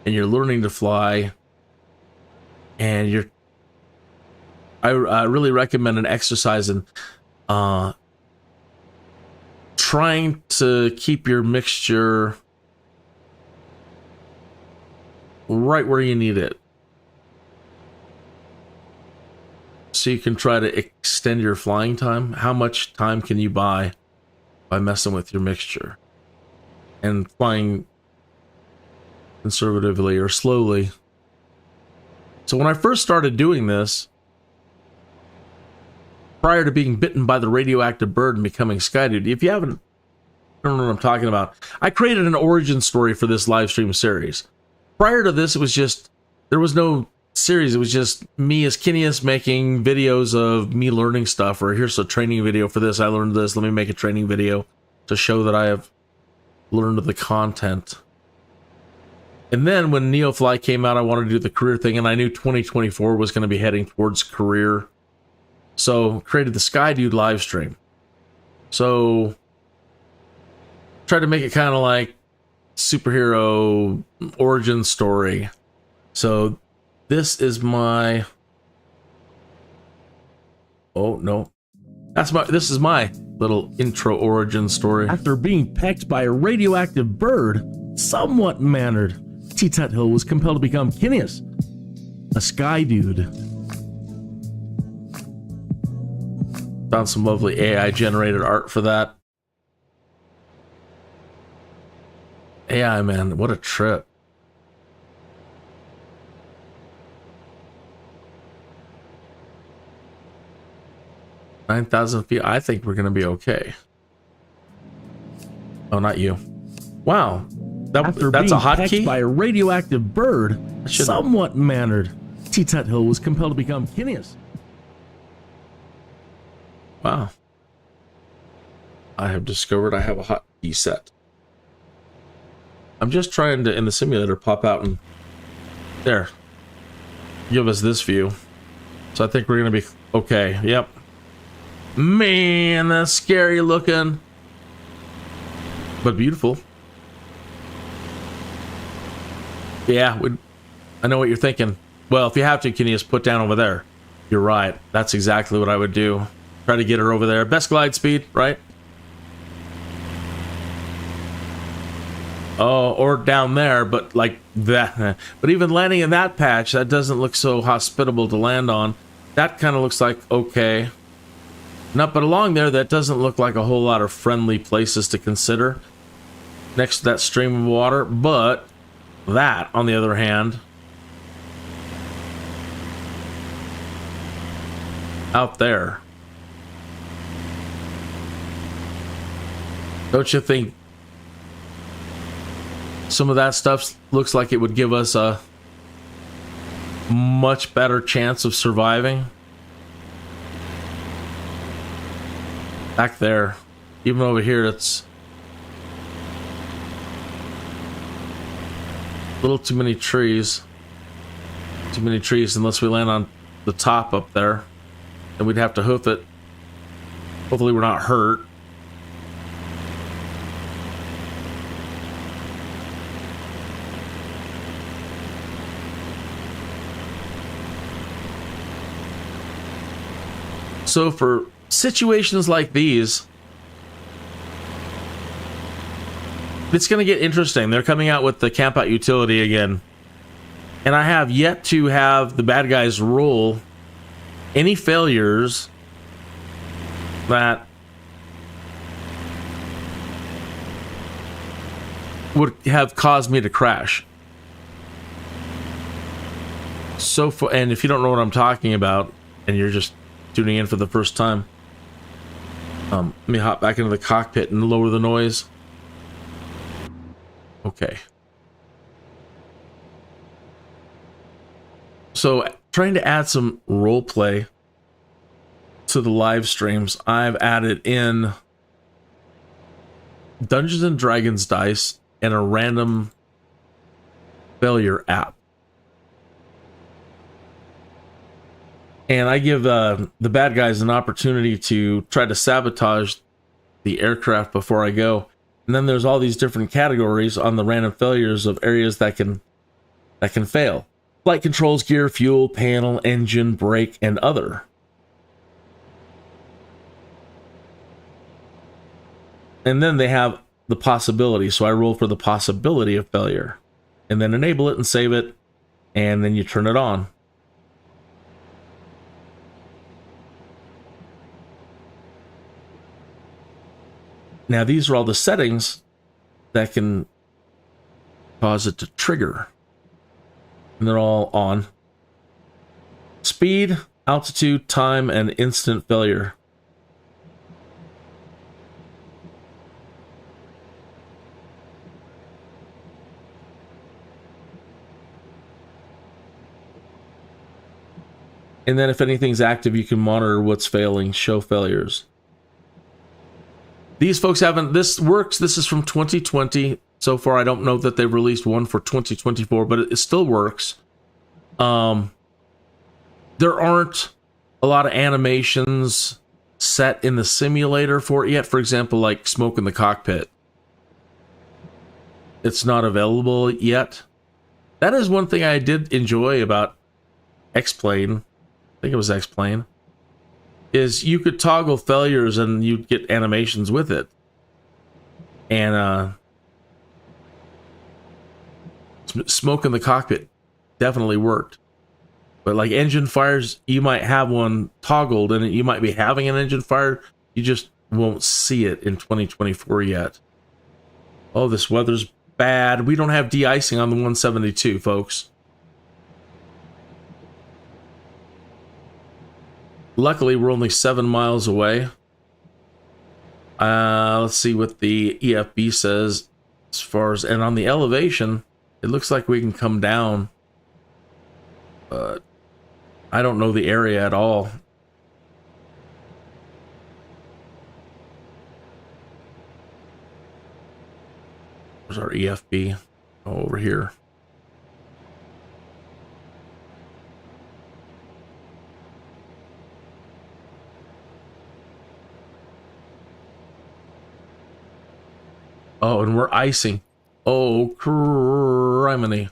and you're learning to fly, and I really recommend an exercise in trying to keep your mixture right where you need it, so you can try to extend your flying time. How much time can you buy by messing with your mixture and flying conservatively or slowly? So when I first started doing this, prior to being bitten by the radioactive bird and becoming Skydude, if you don't know what I'm talking about, I created an origin story for this live stream series. Prior to this, there was no series. It was just me as Kinneas making videos of me learning stuff, or here's a training video for this. I learned this. Let me make a training video to show that I have learned the content. And then when NEOFLY came out, I wanted to do the career thing, and I knew 2024 was going to be heading towards career. So created the Skydude live stream. So tried to make it kind of like superhero origin story. So this is my, oh no, this is my little intro origin story. After being pecked by a radioactive bird, somewhat mannered, T.Tuthill was compelled to become Kinneas, a Skydude. Found some lovely AI-generated art for that. AI, man, what a trip. $9,000 feet. I think we're going to be okay. Oh, not you. Wow. That's a hotkey? By a radioactive bird, somewhat mannered, T.Tuthill was compelled to become Kinneas. Wow. I have discovered I have a hotkey set. I'm just trying to, in the simulator, pop out and there. Give us this view. So I think we're going to be okay. Yep. Man, that's scary looking. But beautiful. Yeah, I know what you're thinking. Well, if you have to, Kinneas, put down over there. You're right. That's exactly what I would do. Try to get her over there. Best glide speed, right? Oh, or down there, but like that. But even landing in that patch, that doesn't look so hospitable to land on. That kind of looks like okay. But along there, that doesn't look like a whole lot of friendly places to consider next to that stream of water. But that, on the other hand, out there, don't you think some of that stuff looks like it would give us a much better chance of surviving? Back there, even over here, it's a little too many trees. Too many trees, unless we land on the top up there. Then we'd have to hoof it. Hopefully we're not hurt. So for situations like these, it's going to get interesting. They're coming out with the camp out utility again. And I have yet to have the bad guys roll any failures that would have caused me to crash. And if you don't know what I'm talking about, and you're just tuning in for the first time, let me hop back into the cockpit and lower the noise. Okay. So, trying to add some role play to the live streams, I've added in Dungeons and Dragons dice and a random failure app. And I give the bad guys an opportunity to try to sabotage the aircraft before I go. And then there's all these different categories on the random failures of areas that can fail. Flight controls, gear, fuel, panel, engine, brake, and other. And then they have the possibility. So I roll for the possibility of failure. And then enable it and save it. And then you turn it on. Now, these are all the settings that can cause it to trigger. And they're all on. Speed, altitude, time, and instant failure. And then if anything's active, you can monitor what's failing, show failures. These folks haven't, this works, this is from 2020. So far, I don't know that they've released one for 2024, but it still works. There aren't a lot of animations set in the simulator for it yet. For example, like smoke in the cockpit. It's not available yet. That is one thing I did enjoy about X-Plane. I think it was X-Plane. is you could toggle failures and you'd get animations with it. And smoke in the cockpit definitely worked. But like engine fires, you might have one toggled and you might be having an engine fire. You just won't see it in 2024 yet. Oh, this weather's bad. We don't have de-icing on the 172, folks. Luckily, we're only 7 miles away. Let's see what the EFB says as far as, and on the elevation, it looks like we can come down, but I don't know the area at all. Where's our EFB? Oh, over here. Oh, and we're icing. Oh, criminy.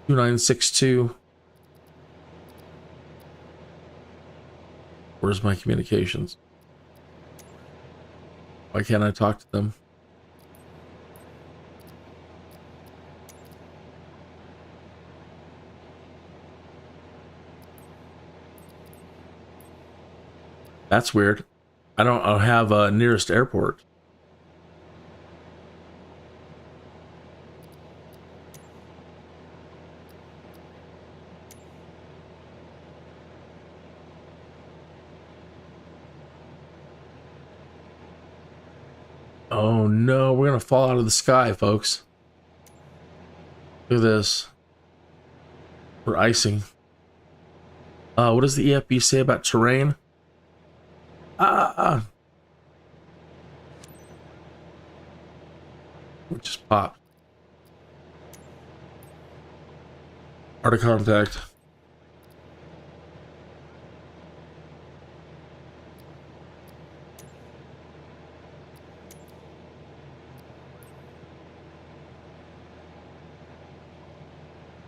2962. Where's my communications? Why can't I talk to them? That's weird. I don't have a nearest airport. Oh no, we're gonna fall out of the sky, folks. Look at this. We're icing. What does the EFB say about terrain? It just popped. Art of contact.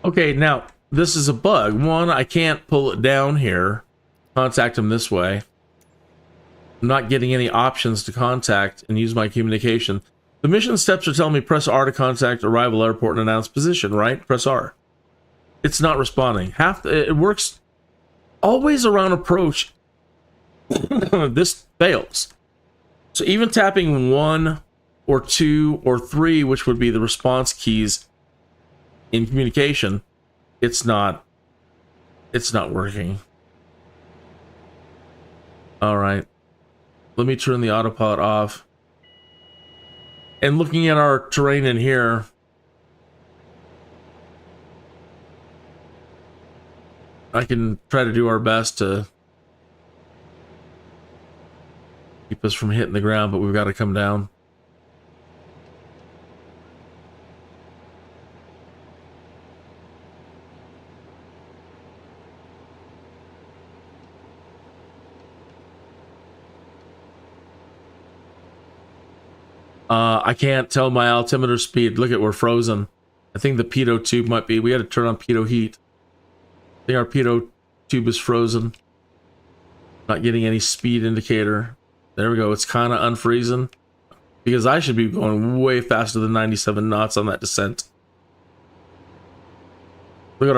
Okay, now this is a bug. One, I can't pull it down here, contact him this way. I'm not getting any options to contact and use my communication. The mission steps are telling me press R to contact arrival airport and announce position, right? Press R. It's not responding. It works always around approach. This fails. So even tapping 1 or 2 or 3, which would be the response keys in communication, it's not working. All right. Let me turn the autopilot off. And looking at our terrain in here, I can try to do our best to keep us from hitting the ground, but we've got to come down. I can't tell my altimeter speed. Look at, we're frozen. I think the pitot tube might be. We had to turn on pitot heat. I think our pitot tube is frozen. Not getting any speed indicator. There we go. It's kind of unfreezing because I should be going way faster than 97 knots on that descent. Look at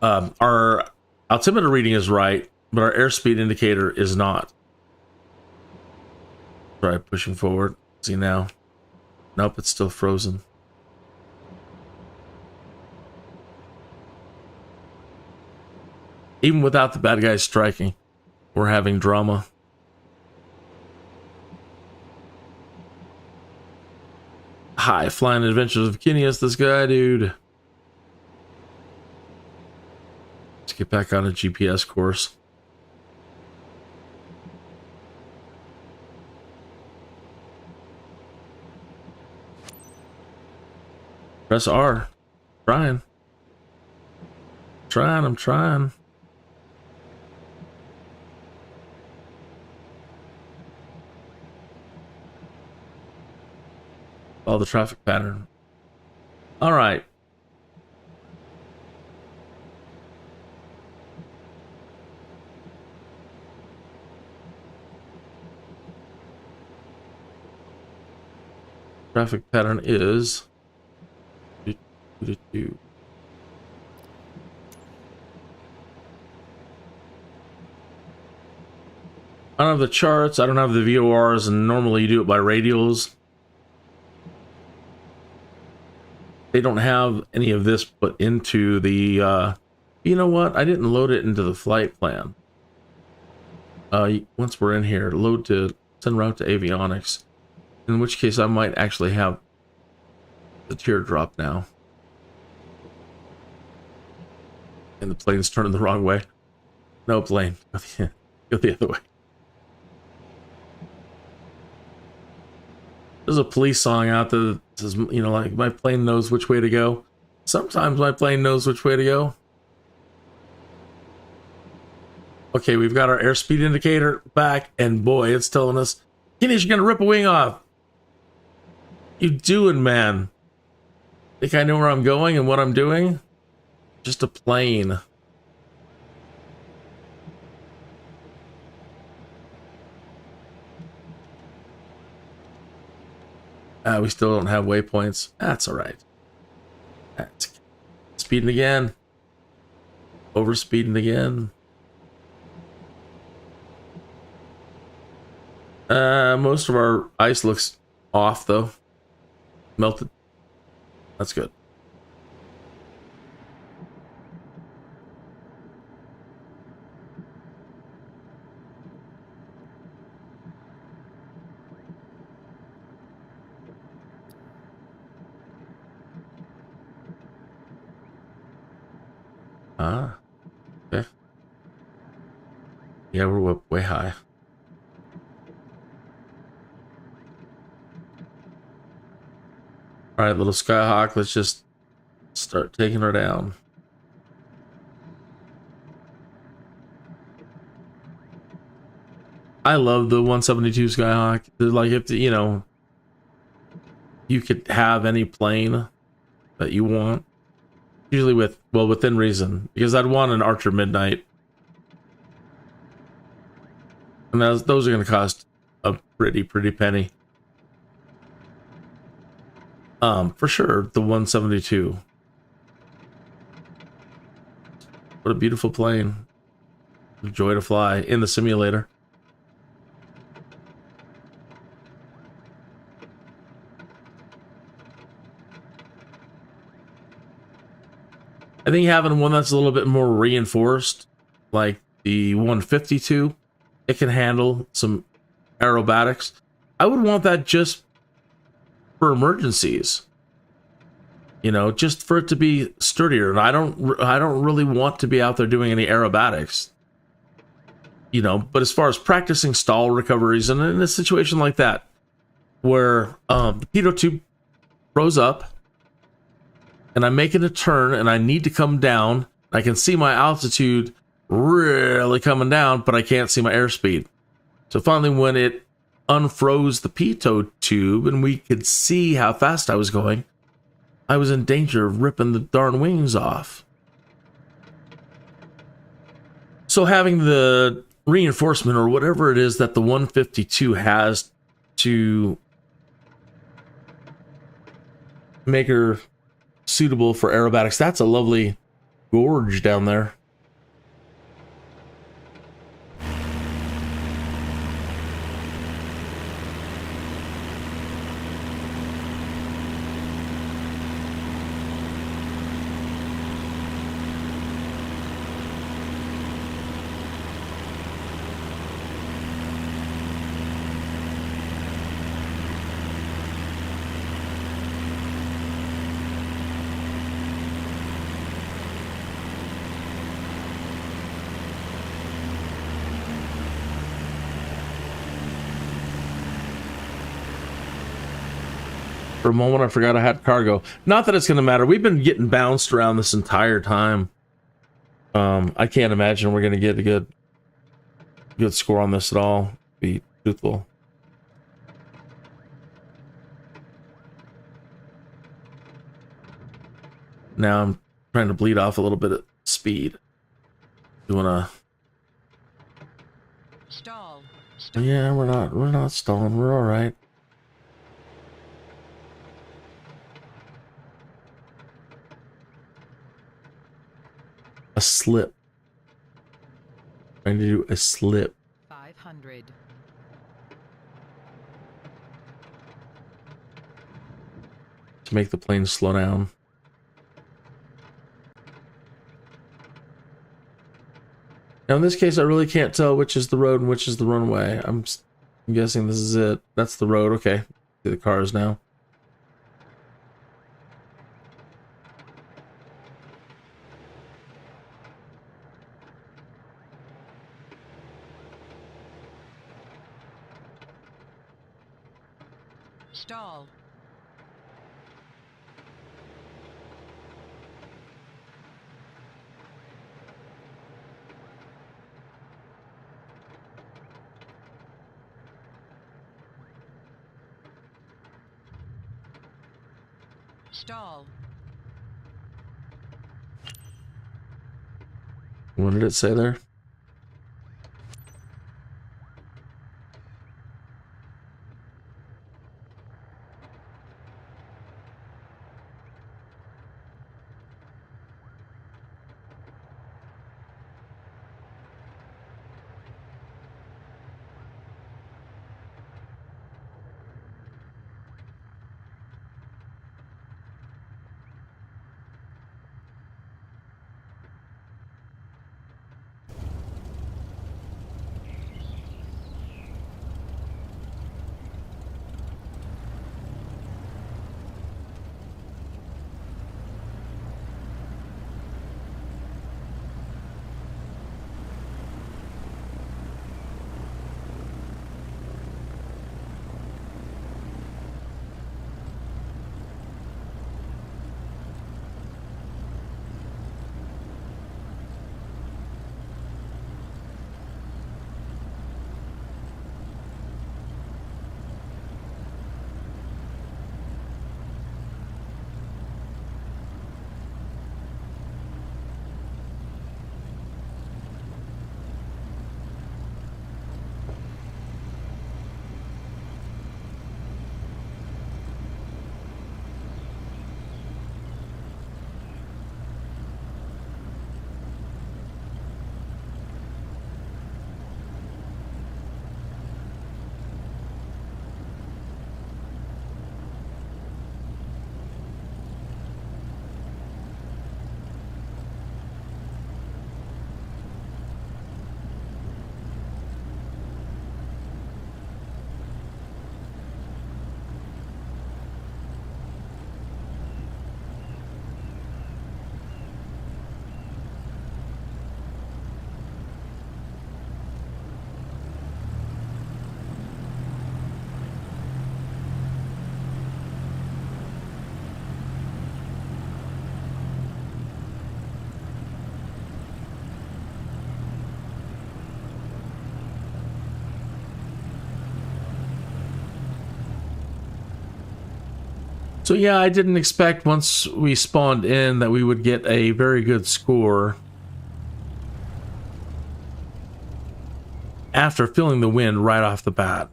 our altimeter reading is right, but our airspeed indicator is not. Try pushing forward. See now. Nope, it's still frozen. Even without the bad guys striking, we're having drama. Hi, Flying Adventures of Kinneas, this guy, dude. Let's get back on a GPS course. Press R. I'm trying. Follow the traffic pattern. All right. traffic pattern is. I don't have the charts, I don't have the VORs, and normally you do it by radials. They don't have any of this put into the, you know what? I didn't load it into the flight plan. Once we're in here, load to send route to avionics. In which case I might actually have the teardrop now. And the plane's turning the wrong way. No plane. Go the other way. There's a police song out there that says, you know, like, my plane knows which way to go. Sometimes my plane knows which way to go. Okay, we've got our airspeed indicator back, and boy, it's telling us, Kinneas, you're gonna rip a wing off. You doing, man? Think I know where I'm going and what I'm doing? Just a plane. We still don't have waypoints. That's all right. That's speeding again. Overspeeding again. Most of our ice looks off though. Melted. That's good. Ah, okay. Yeah, we're way high. All right, little Skyhawk, let's just start taking her down. I love the 172 Skyhawk. They're like, if you know, you could have any plane that you want. Usually within reason, because I'd want an Archer Midnight, and those are going to cost a pretty penny. For sure, the 172. What a beautiful plane! Joy to fly in the simulator. I think having one that's a little bit more reinforced, like the 152, it can handle some aerobatics. I would want that just for emergencies, you know, just for it to be sturdier. And I don't really want to be out there doing any aerobatics, you know. But as far as practicing stall recoveries, and in a situation like that, where the pitot tube froze up, and I'm making a turn, and I need to come down. I can see my altitude really coming down, but I can't see my airspeed. So finally, when it unfroze the pitot tube, and we could see how fast I was going, I was in danger of ripping the darn wings off. So having the reinforcement, or whatever it is that the 152 has to make her suitable for aerobatics. That's a lovely gorge down there. For a moment, I forgot I had cargo. Not that it's going to matter. We've been getting bounced around this entire time. I can't imagine we're going to get a good score on this at all. Be truthful. Now I'm trying to bleed off a little bit of speed. Doing a stall. Yeah, we're not stalling. We're all right. A slip. Trying to do a slip. 500. To make the plane slow down. Now in this case, I really can't tell which is the road and which is the runway. I'm guessing this is it. That's the road. Okay. See the cars now. Stall. Stall. What did it say there? So yeah, I didn't expect once we spawned in that we would get a very good score after feeling the wind right off the bat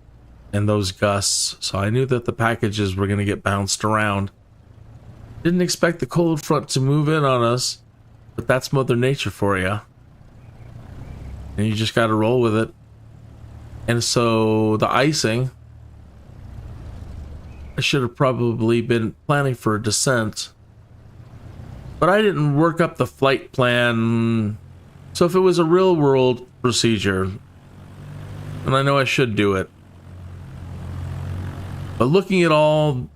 and those gusts. So I knew that the packages were going to get bounced around. Didn't expect the cold front to move in on us, but that's Mother Nature for you. And you just got to roll with it. And so the icing, I should have probably been planning for a descent, but I didn't work up the flight plan. So if it was a real world procedure, and I know I should do it, but looking at all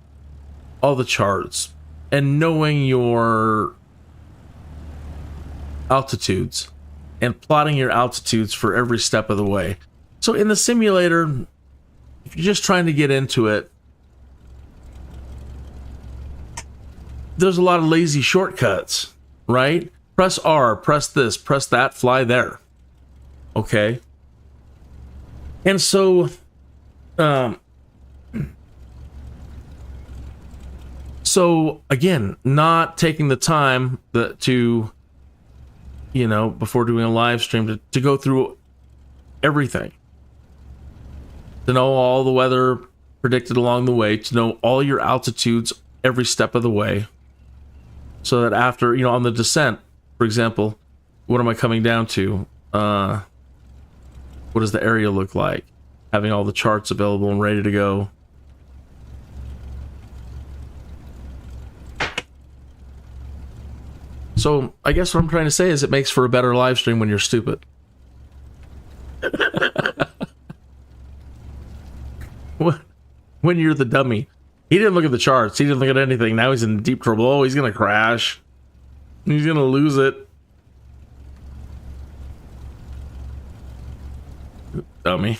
the charts and knowing your altitudes and plotting your altitudes for every step of the way. So in the simulator, if you're just trying to get into it, there's a lot of lazy shortcuts, right? Press R, press this, press that, fly there. Okay. And so, again, not taking the time to, you know, before doing a live stream to go through everything. To know all the weather predicted along the way, to know all your altitudes every step of the way. So that after, you know, on the descent, for example, what am I coming down to? What does the area look like? Having all the charts available and ready to go. So I guess what I'm trying to say is it makes for a better live stream when you're stupid. When you're the dummy. He didn't look at the charts. He didn't look at anything. Now he's in deep trouble. Oh, he's going to crash. He's going to lose it. Dummy.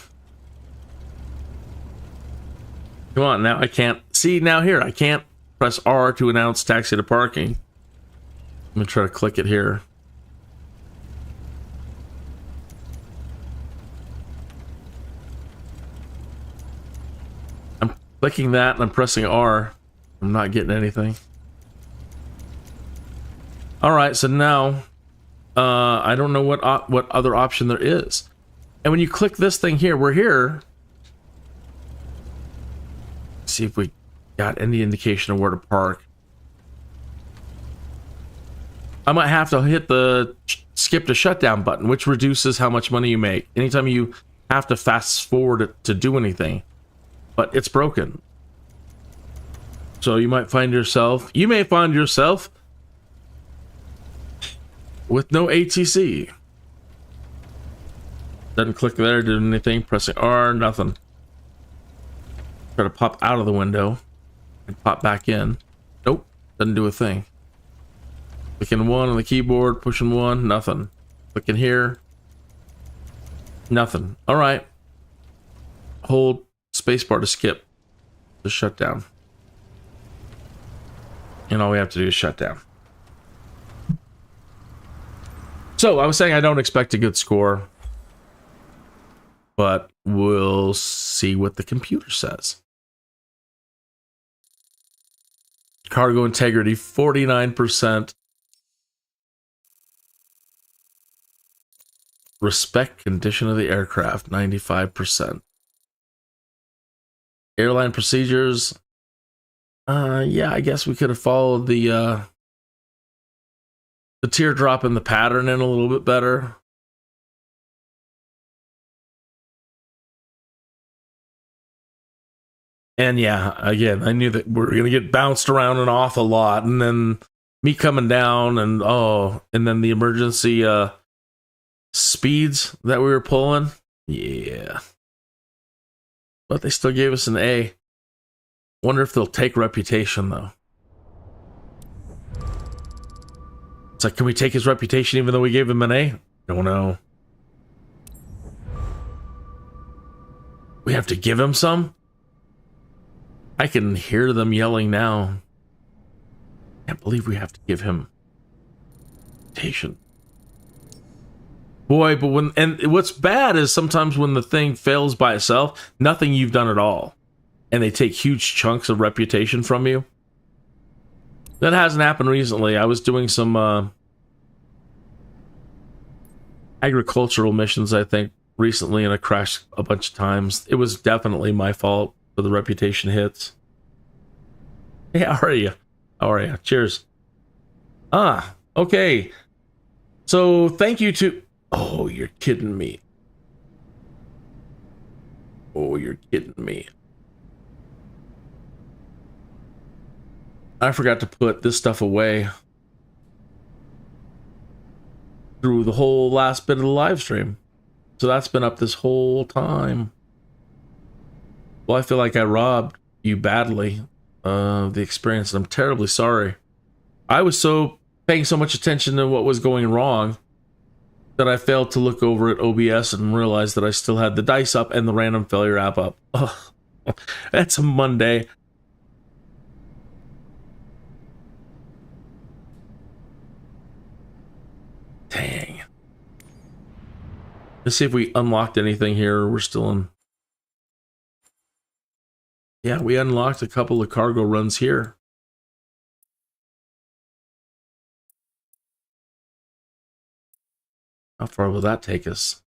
Come on, now I can't. See, now here, I can't press R to announce taxi to parking. I'm going to try to click it here. I'm clicking that and I'm pressing R. I'm not getting anything. All right, so now I don't know what other option there is. And when you click this thing here, we're here. Let's see if we got any indication of where to park. I might have to hit the skip to shutdown button, which reduces how much money you make. Anytime you have to fast forward it to do anything. But it's broken. So you may find yourself with no ATC. Doesn't click there, did anything, pressing R, nothing. Try to pop out of the window and pop back in. Nope, doesn't do a thing. Clicking 1 on the keyboard, pushing 1, nothing. Clicking here, nothing. All right. Hold spacebar to skip the shutdown. And all we have to do is shut down. So I was saying I don't expect a good score, but we'll see what the computer says. Cargo integrity, 49%. Respect condition of the aircraft, 95%. Airline procedures. Yeah, I guess we could have followed the teardrop and the pattern in a little bit better. And yeah, again, I knew that we were going to get bounced around and off a lot, and then me coming down, and and then the emergency speeds that we were pulling. Yeah. But they still gave us an A. Wonder if they'll take reputation, though. It's like, can we take his reputation even though we gave him an A? Don't know. We have to give him some? I can hear them yelling now. Can't believe we have to give him reputation. Boy, but what's bad is sometimes when the thing fails by itself, nothing you've done at all. And they take huge chunks of reputation from you. That hasn't happened recently. I was doing some agricultural missions, I think, recently, and I crashed a bunch of times. It was definitely my fault for the reputation hits. Hey, how are you? How are you? Cheers. Okay. So, thank you to... Oh, you're kidding me. Oh, you're kidding me. I forgot to put this stuff away through the whole last bit of the live stream. So that's been up this whole time. Well, I feel like I robbed you badly of the experience, and I'm terribly sorry. I was paying so much attention to what was going wrong that I failed to look over at OBS and realize that I still had the dice up and the random failure app up. Ugh, that's a Monday. Dang. Let's see if we unlocked anything here. We're still in... Yeah, we unlocked a couple of cargo runs here. How far will that take us?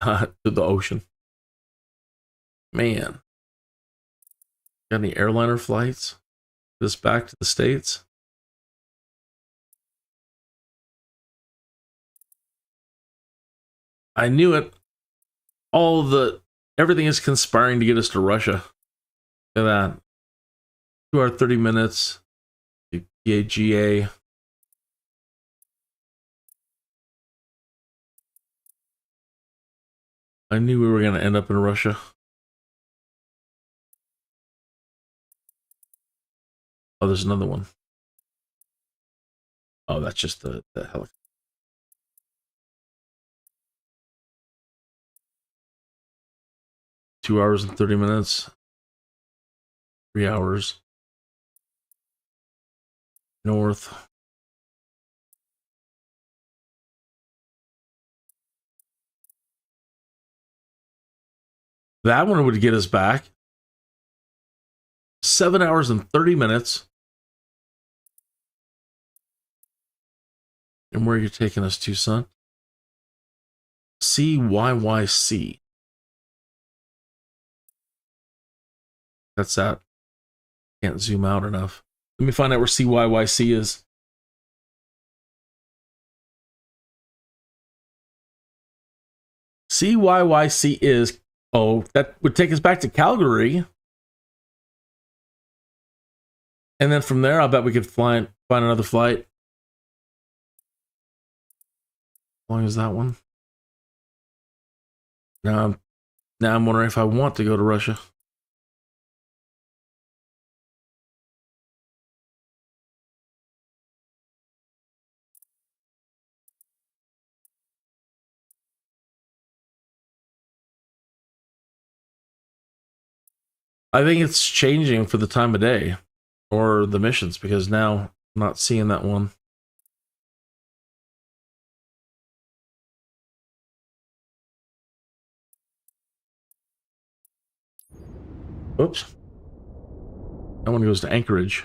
To the ocean. Man. Got any airliner flights? This back to the States? I knew it. Everything is conspiring to get us to Russia. Look at that. 2 hours 30 minutes. The PAEI. I knew we were going to end up in Russia. Oh, there's another one. Oh, that's just the helicopter. Two hours and 30 minutes. 3 hours. North. That one would get us back. 7 hours and 30 minutes. And where are you taking us to, son? CYYC. That's that. Can't zoom out enough. Let me find out where CYYC is. CYYC is... Oh, that would take us back to Calgary. And then from there, I'll bet we could find another flight. How long is that one? Now I'm wondering if I want to go to Russia. I think it's changing for the time of day or the missions, because now I'm not seeing that one. Oops. That one goes to Anchorage.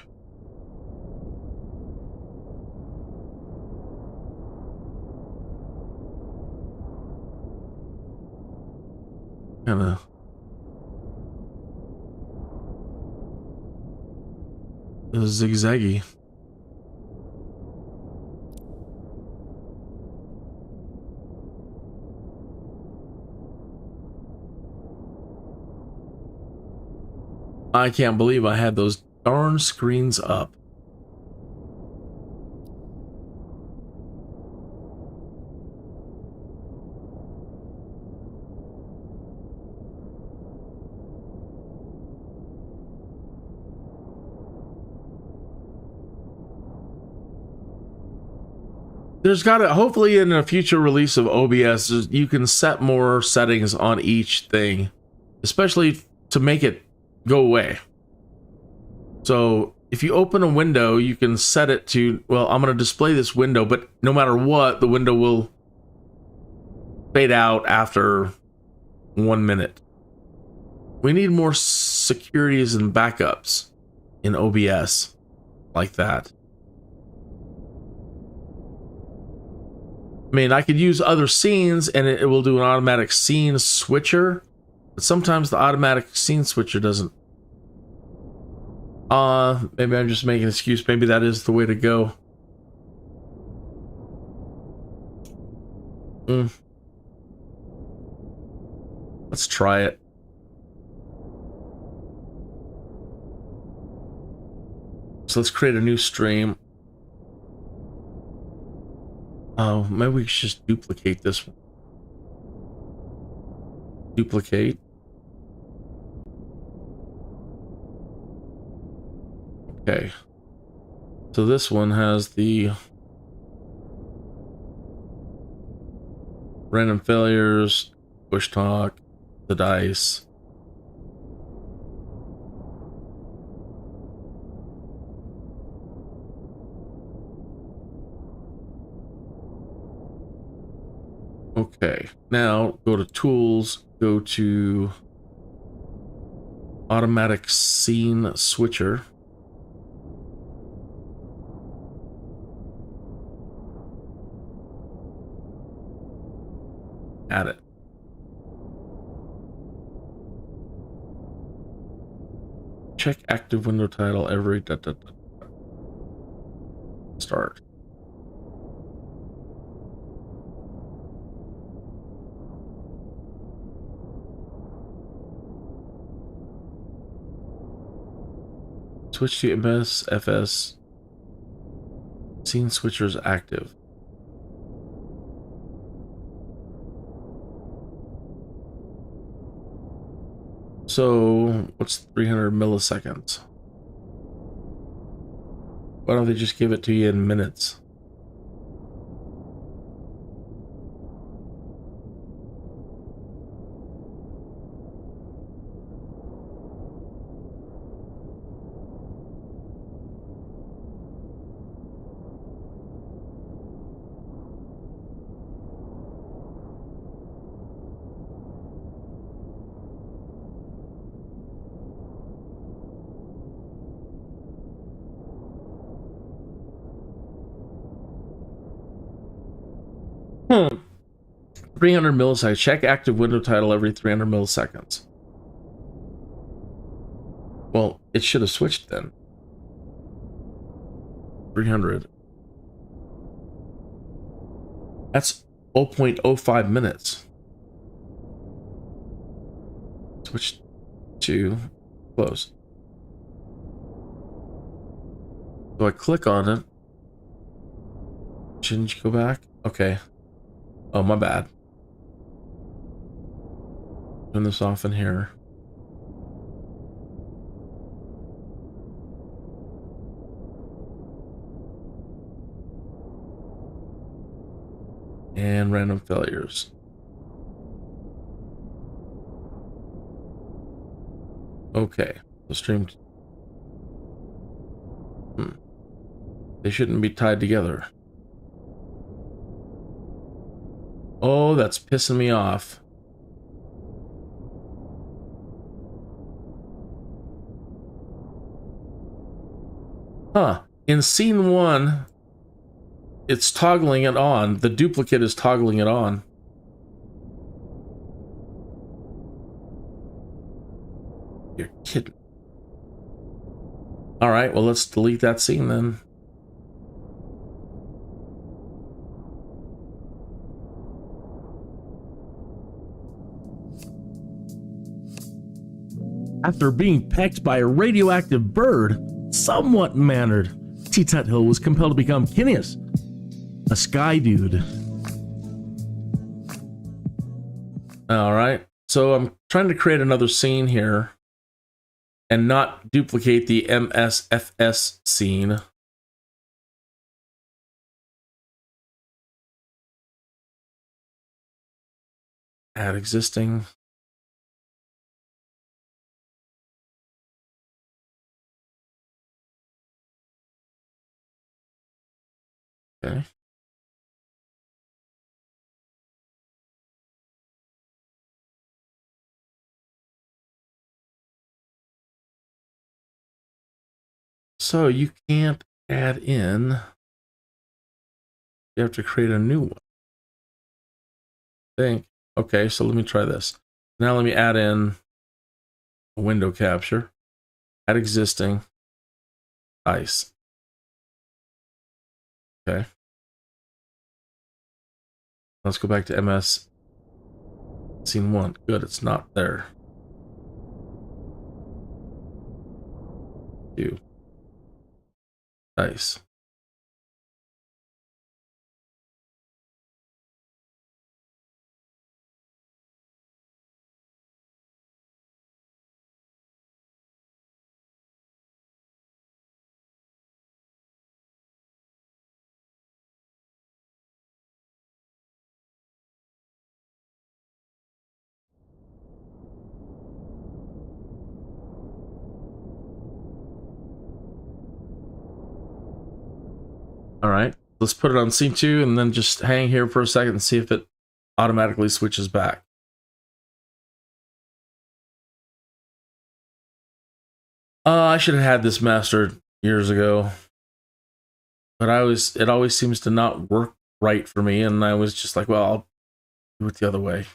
Kind of. Zigzaggy. I can't believe I had those darn screens up. There's got to, hopefully in a future release of OBS, you can set more settings on each thing, especially to make it go away. So if you open a window, you can set it to, well, I'm going to display this window, but no matter what, the window will fade out after 1 minute. We need more securities and backups in OBS like that. I mean, I could use other scenes and it will do an automatic scene switcher, but sometimes the automatic scene switcher doesn't. Maybe I'm just making an excuse. Maybe that is the way to go. Let's try it. So let's create a new stream. Oh, maybe we should just duplicate this one. Duplicate. Okay. So this one has the random failures, Bushtalk, the dice. Okay, now go to tools, go to automatic scene switcher. Add it. Check active window title every ... Start. Switch to MSFS. Scene switchers active. So, what's 300 milliseconds? Why don't they just give it to you in minutes? Hmm. 300 milliseconds. Check active window title every 300 milliseconds. Well, it should have switched then. 300. That's 0.05 minutes. Switch to close. So I click on it. Shouldn't you go back? Okay. Oh, my bad. Turn this off in here. And random failures. Okay. The stream. They shouldn't be tied together. Oh, that's pissing me off. Huh. In scene 1, it's toggling it on. The duplicate is toggling it on. You're kidding. All right, well, let's delete that scene then. After being pecked by a radioactive bird, somewhat mannered, T.Tuthill was compelled to become Kinneas, a Skydude. All right, so I'm trying to create another scene here and not duplicate the MSFS scene. Add existing. Okay. So you can't add in. You have to create a new one. I think. Okay, so let me try this. Now let me add in a window capture. Add existing. Ice. Okay. Let's go back to MS. Scene 1. Good, it's not there. 2. Nice. All right, let's put it on scene 2 and then just hang here for a second and see if it automatically switches back. I should have had this mastered years ago, but it always seems to not work right for me, and I was just like, well, I'll do it the other way.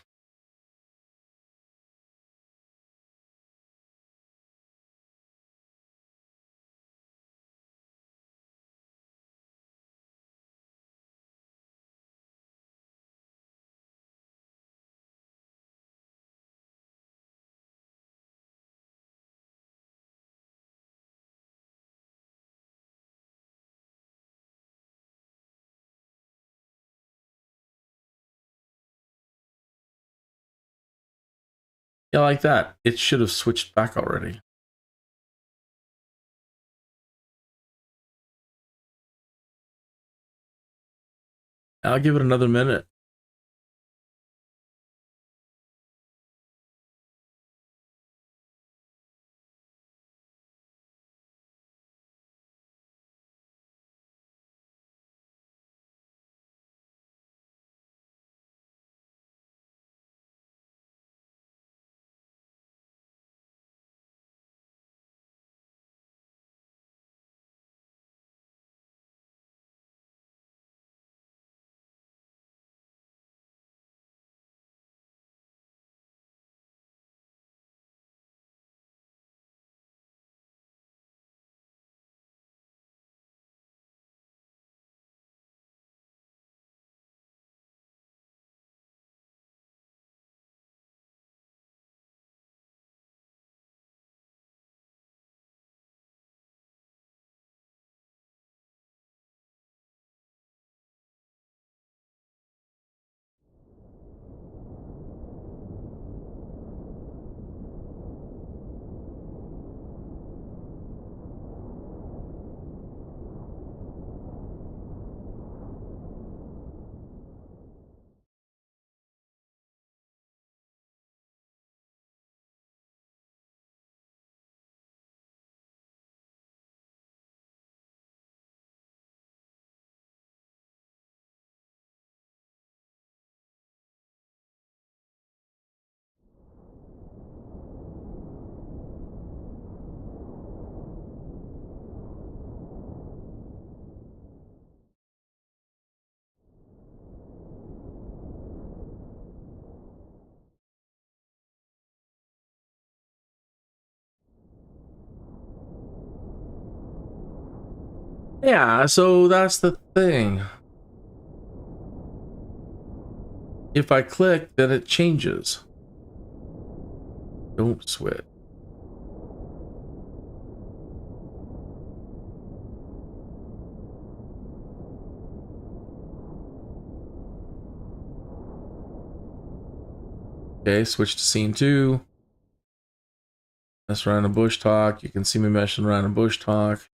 Yeah, like that. It should have switched back already. I'll give it another minute. Yeah, so that's the thing. If I click, then it changes. Don't switch. Okay, switch to scene 2. Mess around in Bushtalk. You can see me messing around in Bushtalk.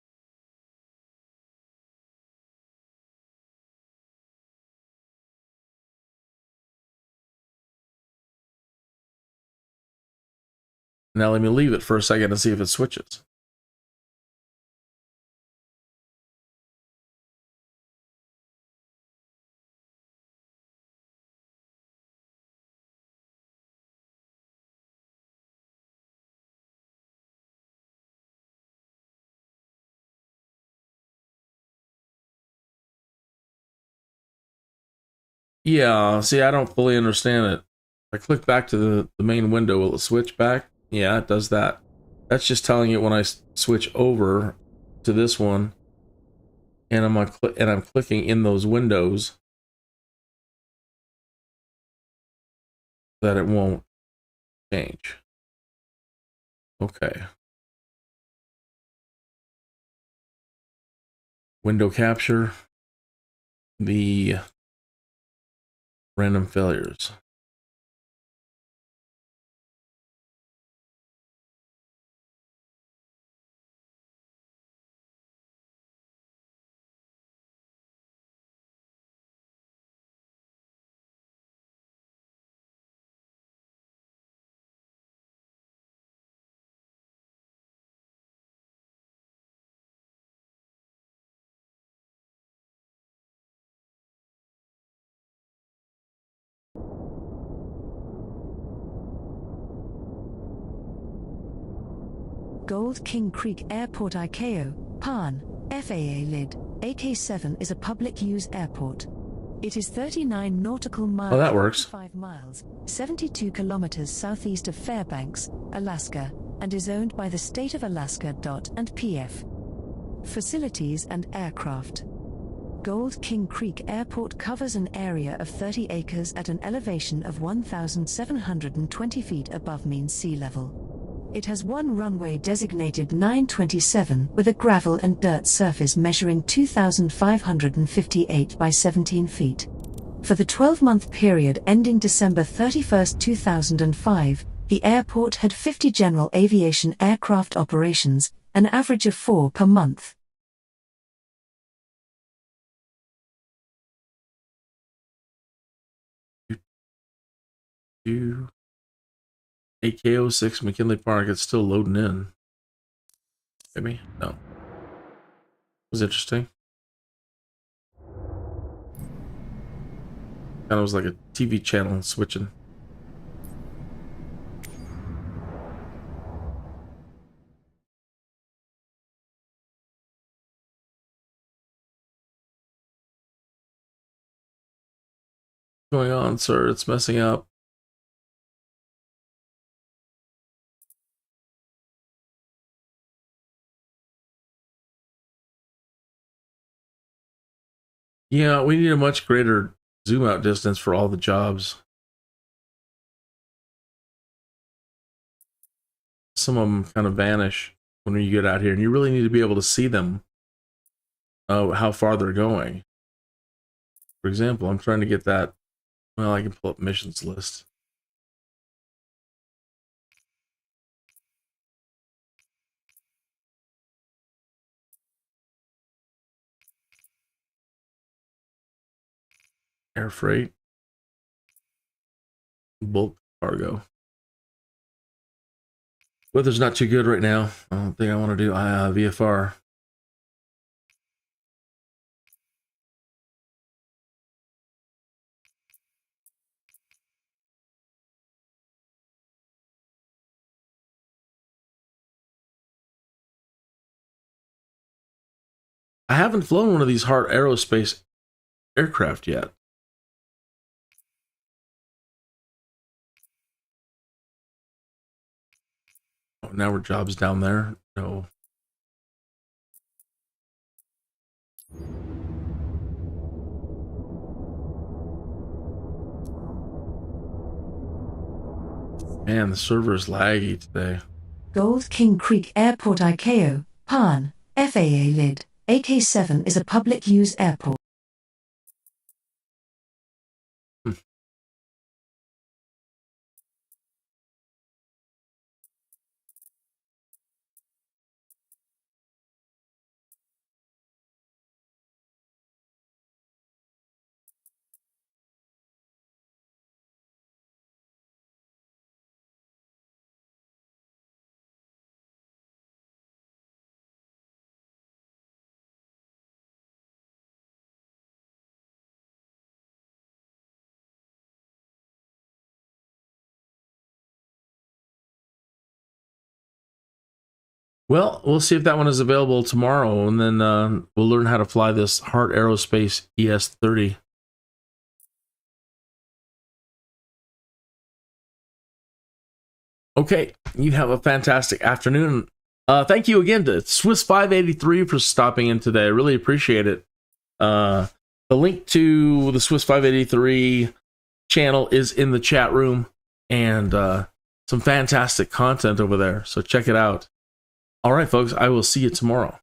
Now let me leave it for a second to see if it switches. Yeah, see, I don't fully understand it. If I click back to the main window, will it switch back? Yeah, it does that. That's just telling it when I switch over to this one, and I'm clicking in those windows, that it won't change. Okay. Window capture. The random failures. Gold King Creek Airport ICAO, PAN, FAA LID, AK-7 is a public-use airport. It is 39 nautical miles, oh, that works. 5 miles, 72 kilometers southeast of Fairbanks, Alaska, and is owned by the state of Alaska. And PF. Facilities and aircraft. Gold King Creek Airport covers an area of 30 acres at an elevation of 1,720 feet above mean sea level. It has one runway designated 927 with a gravel and dirt surface measuring 2,558 by 17 feet. For the 12-month period ending December 31, 2005, The airport had 50 general aviation aircraft operations, an average of 4 per month. AK-06 McKinley Park, it's still loading in. Maybe? No. It was interesting. Kind of was like a TV channel switching. What's going on, sir? It's messing up. Yeah, we need a much greater zoom out distance for all the jobs. Some of them kind of vanish when you get out here, and you really need to be able to see them, how far they're going. For example, I'm trying to get that. Well, I can pull up missions list. Air freight. Bulk cargo. Weather's not too good right now. I don't think I want to do VFR. I haven't flown one of these Heart Aerospace aircraft yet. Oh, now we're jobs down there. No. Man, the server is laggy today. Gold King Creek Airport ICAO, PAN, FAA LID, AK-7 is a public use airport. Well, we'll see if that one is available tomorrow, and then we'll learn how to fly this Heart Aerospace ES-30. Okay, you have a fantastic afternoon. Thank you again to Swiss 583 for stopping in today. I really appreciate it. The link to the Swiss 583 channel is in the chat room, and some fantastic content over there, so check it out. All right, folks, I will see you tomorrow.